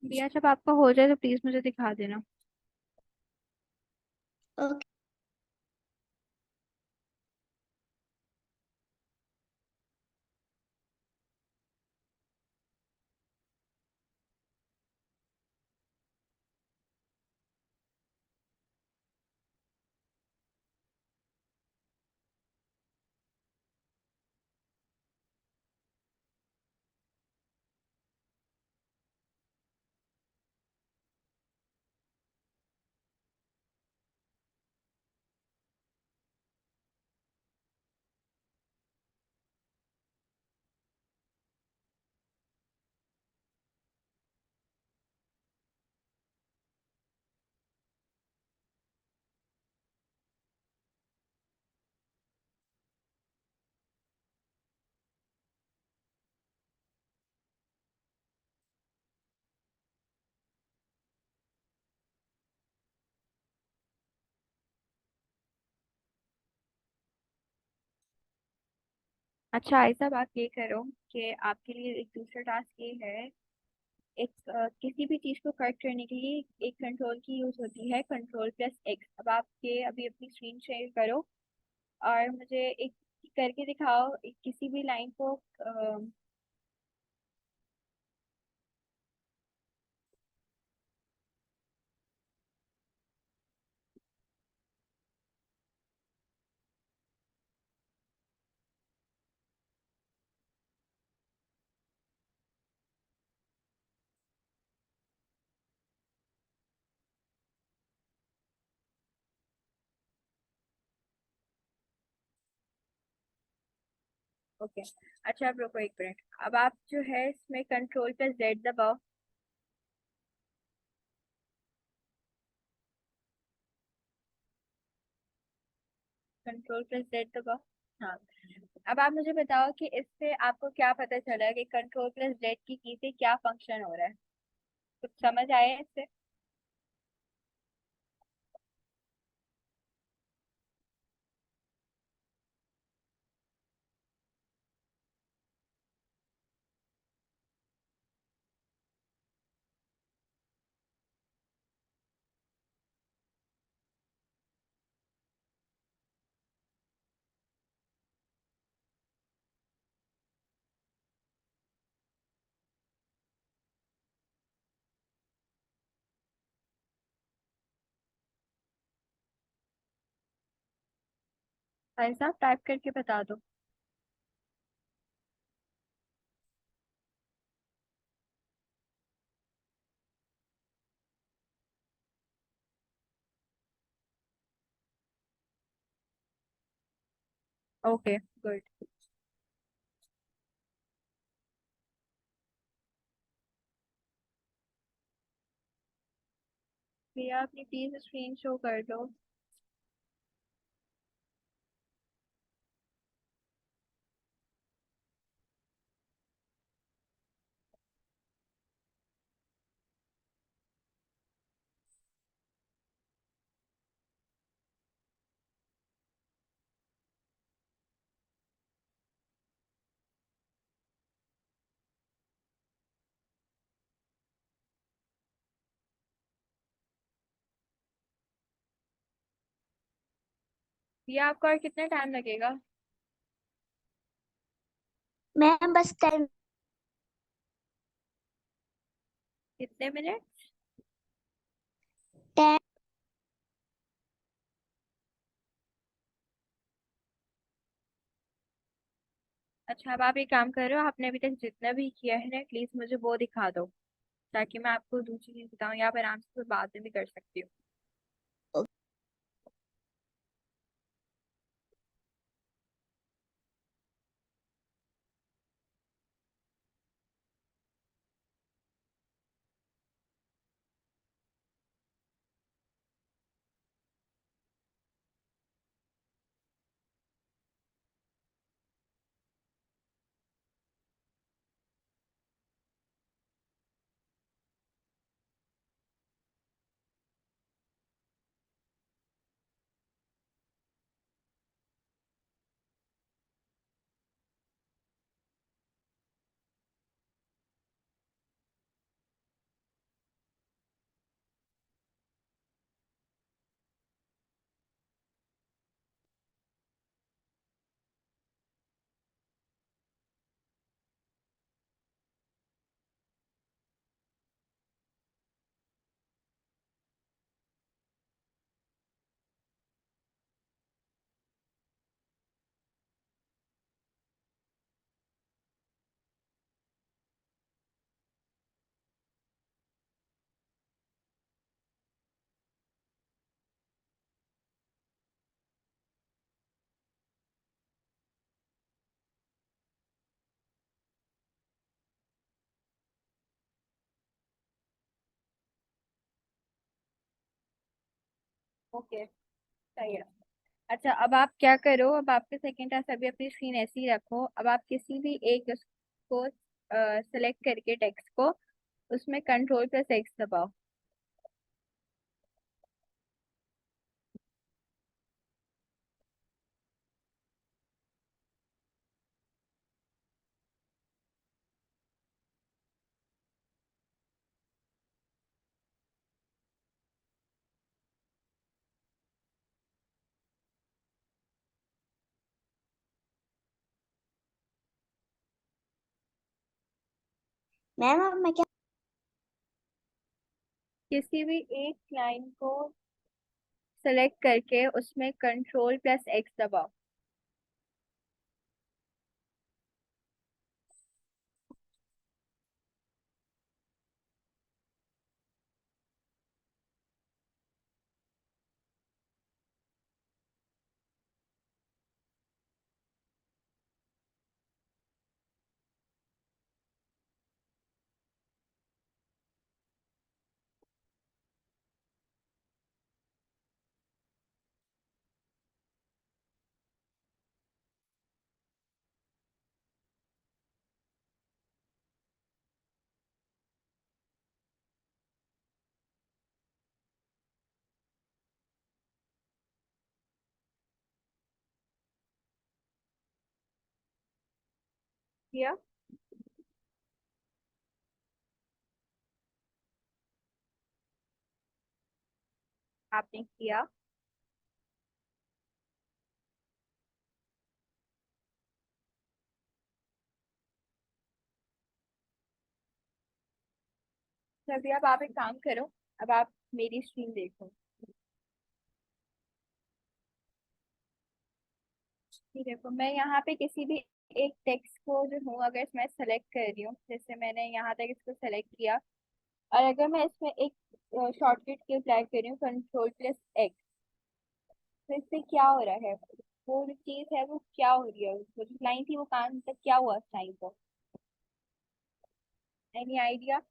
भैया जब आपका हो जाए तो प्लीज मुझे दिखा देना। ओके। अच्छा आई साहब, आप ये करो कि आपके लिए एक दूसरा टास्क ये है। एक किसी भी चीज को करेक्ट करने के लिए एक कंट्रोल की यूज होती है, कंट्रोल+X। अब आप ये अभी अपनी स्क्रीन शेयर करो और मुझे एक करके दिखाओ, एक किसी भी लाइन को। ओके। अच्छा अब रुको एक मिनट। अब आप जो है इसमें कंट्रोल+Z दबाओ। कंट्रोल+Z दबाओ। हाँ। अब आप मुझे बताओ कि इससे आपको क्या पता चला कि कंट्रोल+Z की से क्या फंक्शन हो रहा है। कुछ समझ आया है इससे? भाई साहब टाइप करके बता दो। Okay good. भैया अपनी प्लीज स्क्रीन शो कर दो। भैया आपको और कितना टाइम लगेगा? मैम बस 10। कितने मिनट? 10। अच्छा अब आप एक काम कर रहे हो, आपने अभी तक जितना भी किया है ना प्लीज मुझे वो दिखा दो, ताकि मैं आपको दूसरी चीज बताऊँ या आप आराम से बाद में भी कर सकती हूँ। ओके, सही है। अच्छा, अब आप क्या करो, अब आपके सेकंड टास्क, अभी अपनी स्क्रीन ऐसी ही रखो। अब आप किसी भी एक उसको सेलेक्ट करके टेक्स्ट को, उसमें कंट्रोल+X दबाओ। मैम अब मैं क्या? किसी भी एक लाइन को सेलेक्ट करके उसमें कंट्रोल+X दबाओ। किया? आपने किया? तो अभी अब आप एक काम करो, अब आप मेरी स्क्रीन देखो। ये देखो, मैं यहाँ पे किसी भी एक टेक्स्ट को जो हूँ, अगर मैं सेलेक्ट कर रही हूँ, जैसे मैंने यहाँ तक इसको सेलेक्ट किया, और अगर मैं इसमें एक शॉर्टकट की अप्लाई कर रही हूँ, कंट्रोल+X, तो इससे क्या हो रहा है? वो जो चीज है वो क्या हो रही है? वो जो लाइन थी वो कहाँ तक क्या हुआ उस टाइम को? Any idea?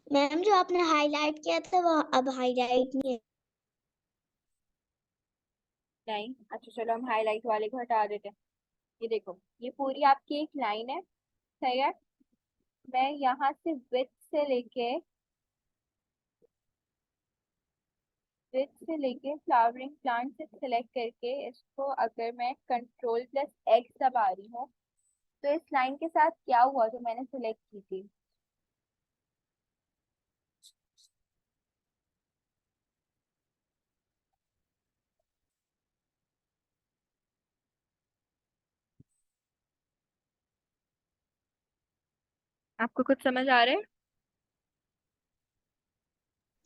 मैम जो आपने हाईलाइट किया था वो अब हाईलाइट नहीं है। नहीं? अच्छा चलो, हम हाईलाइट वाले को हटा देते हैं। ये देखो, ये पूरी आपकी एक लाइन है, सही है। मैं यहाँ से विथ से लेके फ्लावरिंग प्लांट से सिलेक्ट करके इसको अगर मैं कंट्रोल+X दबा रही हूँ, तो इस लाइन के साथ क्या हुआ जो मैंने सिलेक्ट की थी? आपको कुछ समझ आ रहा है?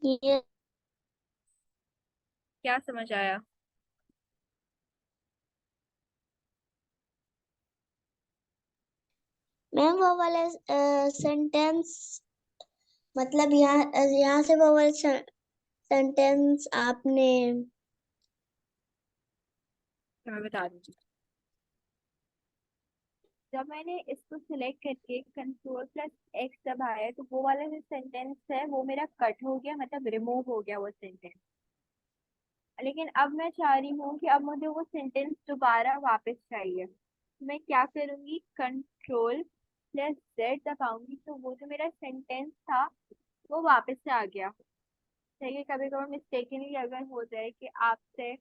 ये क्या समझ आया? मैम वो वाला सेंटेंस, मतलब यहाँ से वो वाला सेंटेंस आपने। तो मैं बता दूंगी। जब मैंने इसको सिलेक्ट करके कंट्रोल+X दबाया, तो वो वाला जो सेंटेंस है वो मेरा कट हो गया, मतलब रिमूव हो गया वो सेंटेंस। लेकिन अब मैं चाह रही हूँ कि अब मुझे वो सेंटेंस दोबारा वापस चाहिए। मैं क्या करूंगी? कंट्रोल+Z दबाऊंगी, तो वो जो मेरा सेंटेंस था वो वापस से आ गया। ठीक है, कभी कभी मिस्टेकनली अगर हो जाए कि आपसे,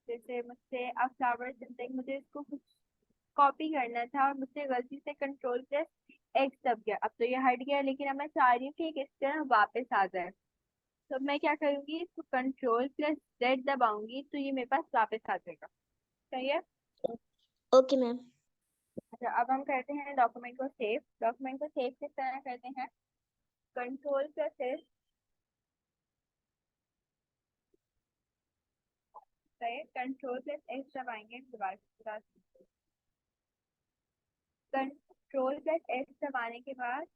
जैसे मुझसे अब फ्लावर समथिंग, मुझे इसको कुछ कॉपी करना था और मुझसे गलती से कंट्रोल+X दब गया, अब तो ये हट गया, लेकिन अब मैं चाह रही हूँ कि इस तरह वापस आ जाए। तो मैं क्या करूंगी? इसको कंट्रोल+Z दबाऊंगी, तो ये मेरे पास वापस आ जाएगा। सही है। Okay ma'am. अच्छा, अब हम करते हैं डॉक्यूमेंट को सेव। डॉक्यूमेंट को सेव किस तरह करते हैं? कंट्रोल+S, सही, कंट्रोल+S दबाएंगे दोबारा। कंट्रोल+S दबाने के बाद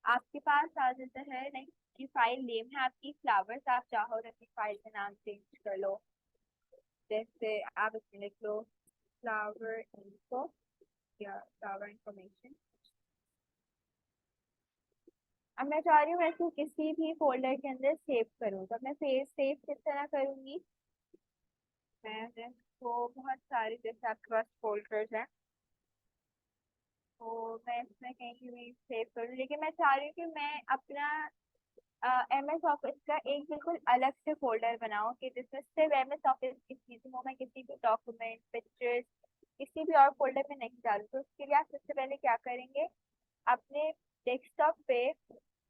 आपके पास आ जाता है नेक्स्ट की फाइल नेम है आपकी फ्लावर्स। आप चाहो तो अपनी फाइल का नाम चेंज कर लो, जैसे आप इसमें लिख लो फ्लावर इन्फो या फ्लावर इंफॉर्मेशन। अब मैं चाह रही हूँ मैं इसको किसी भी फोल्डर के अंदर सेव करूँ, तो मैं सेव किस तरह करूँगी। मैं इसको बहुत सारे जैसे आपके पास फोल्डर्स हैं, तो मैं इसमें कहीं भी सेव करूँ, लेकिन मैं चाह रही हूँ कि मैं अपना MS ऑफिस का एक बिल्कुल अलग से फोल्डर बनाऊँ कि जिसमें सिर्फ MS ऑफिस की चीजें हो, मैं किसी भी डॉक्यूमेंट पिक्चर्स किसी भी और फोल्डर में नहीं डालूँ। तो उसके लिए आप सबसे पहले क्या करेंगे, अपने डेस्कटॉप पे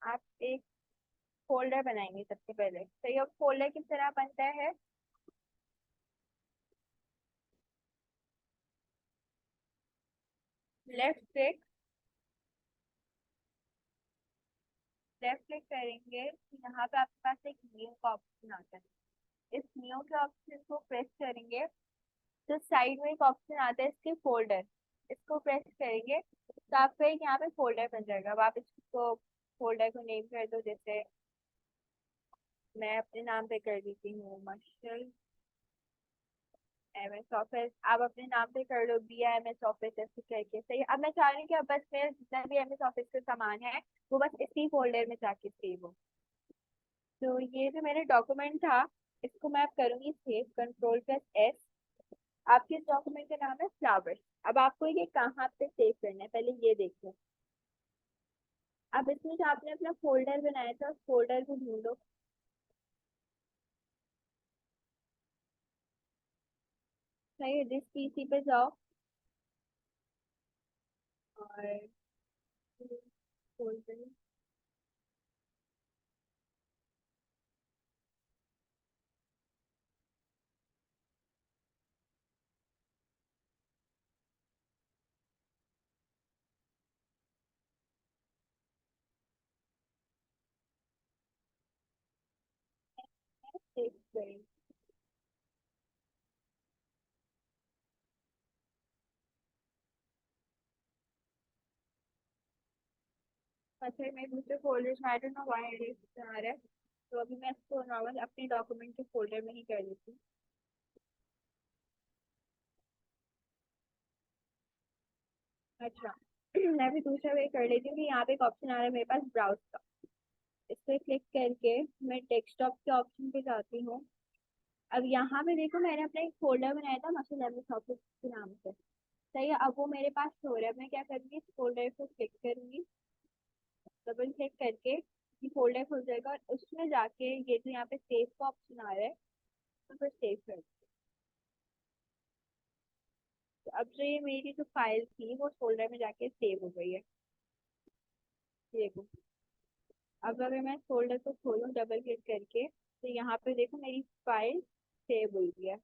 आप एक फोल्डर बनाएंगे सबसे पहले। तो ये फोल्डर किस तरह बनता है, लेफ्ट क्लिक, लेफ्ट क्लिक करेंगे, यहाँ पे आपके पास एक न्यू का ऑप्शन आता है। इस न्यू के ऑप्शन को प्रेस करेंगे तो साइड में एक ऑप्शन आता है इसके फोल्डर, इसको प्रेस करेंगे तो आपका एक यहाँ पे फोल्डर बन जाएगा। अब आप इसको फोल्डर को नेम कर दो, जैसे मैं अपने नाम पे कर देती हूँ मार्शल MS ऑफिस। आप अपने नाम पे कर लो BIMS ऑफिस ऐसे करके, सही है। अब मैं चाह रही हूँ कि अब बस मेरा जितना भी MS ऑफिस का सामान है वो बस इसी फोल्डर में जाके सेव हो। तो ये जो मेरा डॉक्यूमेंट था इसको मैं अब करूंगी सेव, Ctrl+S। आपके इस डॉक्यूमेंट का नाम है फ्लावर्स। अब आपको ये कहाँ पे सेव करना है पहले ये देखो। अब इसमें जो आपने अपना फोल्डर बनाया था उस फोल्डर को ढूंढो। सही है, जिस PC पे जाओ और फोल्डर सेव करें। अच्छा मैं दूसरे फोल्डर में I don't know why it is आ रहा है, तो अभी मैं इसको नॉर्मल अपने डॉक्यूमेंट के फोल्डर में ही कर देती हूँ। अच्छा मैं भी दूसरा वे कर लेती हूँ कि यहाँ पे एक ऑप्शन आ रहा है मेरे पास ब्राउज का। इस पर क्लिक करके मैं डेस्कटॉप के ऑप्शन पे जाती हूँ। अब यहाँ पे देखो मैंने अपना एक फोल्डर बनाया था मसल एमएस ऑफिस के नाम से, सही है। अब वो मेरे पास हो रहा है, मैं क्या करूँगी इस फोल्डर को क्लिक करूंगी, डबल क्लिक करके ये फोल्डर खुल जाएगा और उसमें जाके ये जो यहाँ पे सेव का ऑप्शन आ रहा है तो फिर सेव कर। तो अब जो ये मेरी जो फाइल थी वो फोल्डर में जाके सेव हो गई है, ये देखो। अब अगर मैं फोल्डर को खोलूँ डबल क्लिक करके तो यहाँ पे देखो मेरी फाइल सेव हुई है।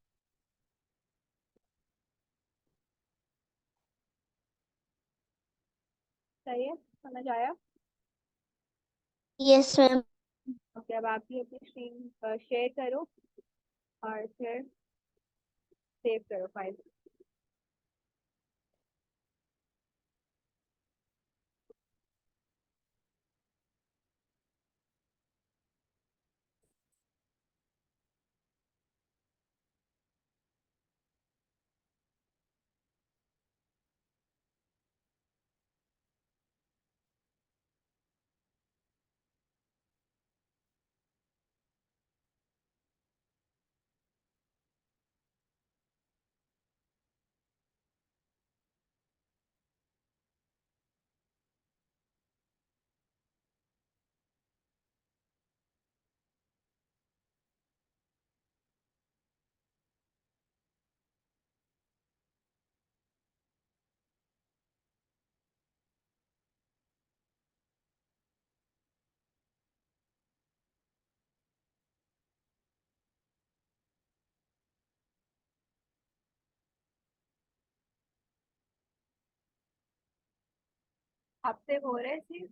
सही है, समझ आया। Yes ma'am. ओके, अब आप भी अपनी स्क्रीन शेयर करो और फिर सेव करो फाइल। आपसे हो रहे थे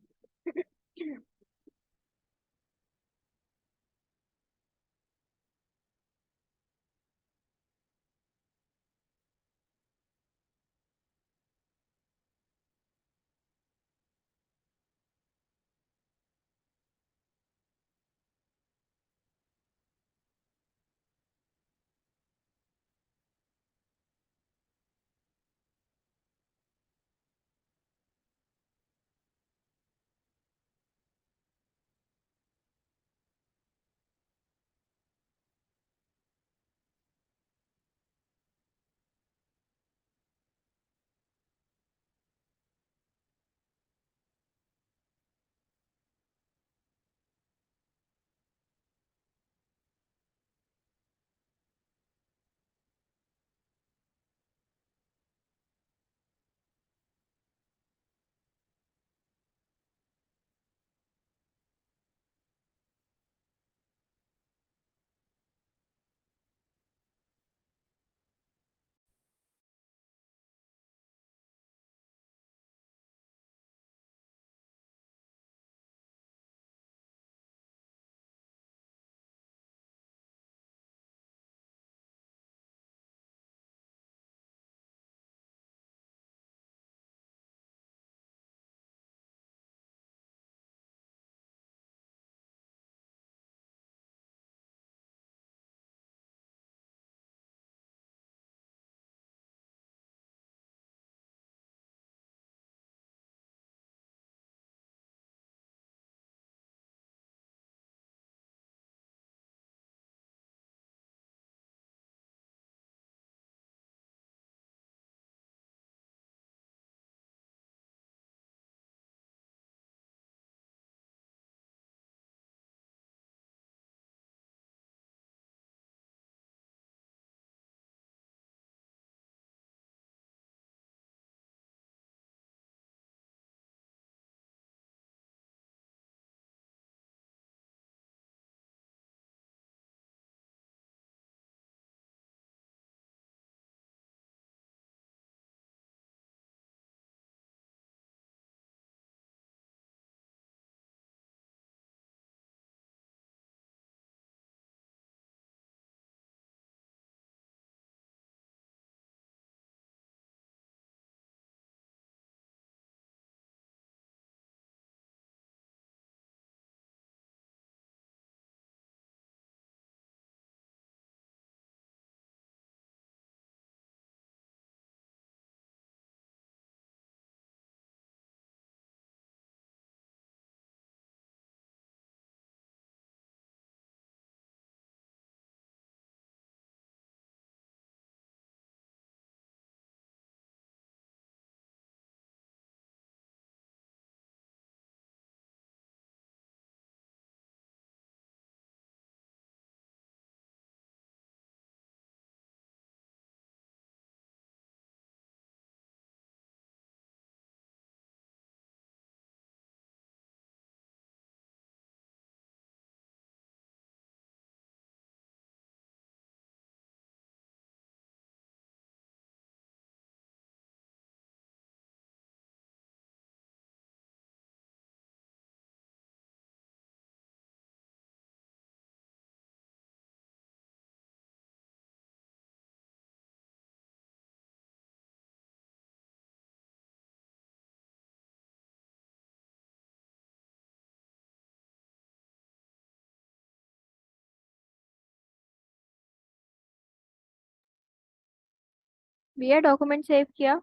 भैया डॉक्यूमेंट सेव किया?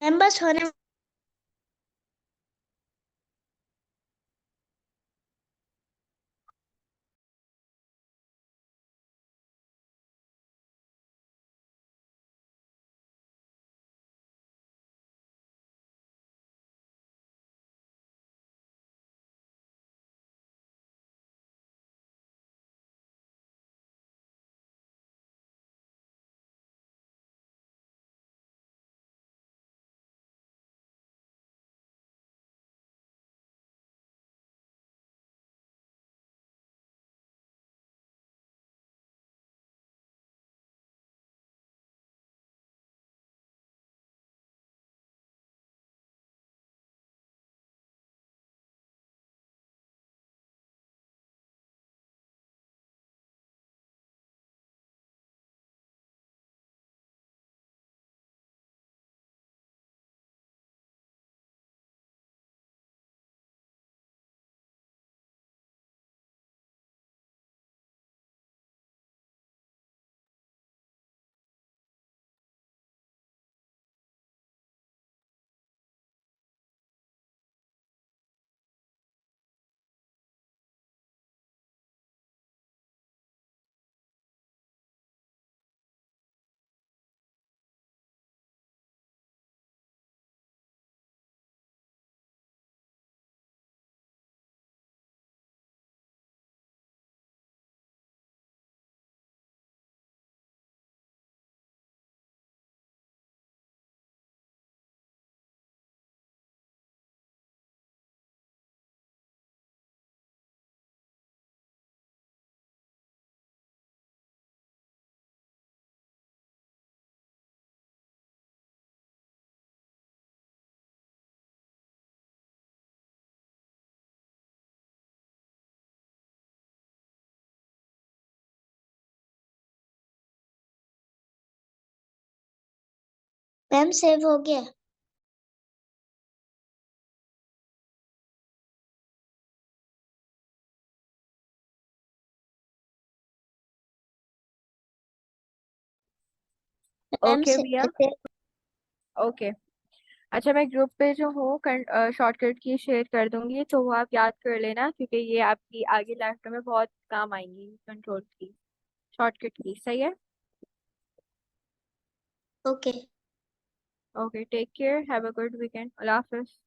मैम बस होने मैम सेव हो गया। मैम ओके भैया। Save okay. अच्छा, मैं ग्रुप पे जो हूँ शॉर्टकट की शेयर कर दूंगी, तो वो आप याद कर लेना, क्योंकि ये आपकी आगे लाइफ में बहुत काम आएंगी कंट्रोल की, शॉर्टकट की। सही है? Okay. Okay, take care, have a good weekend, अल्लाह हाफिज।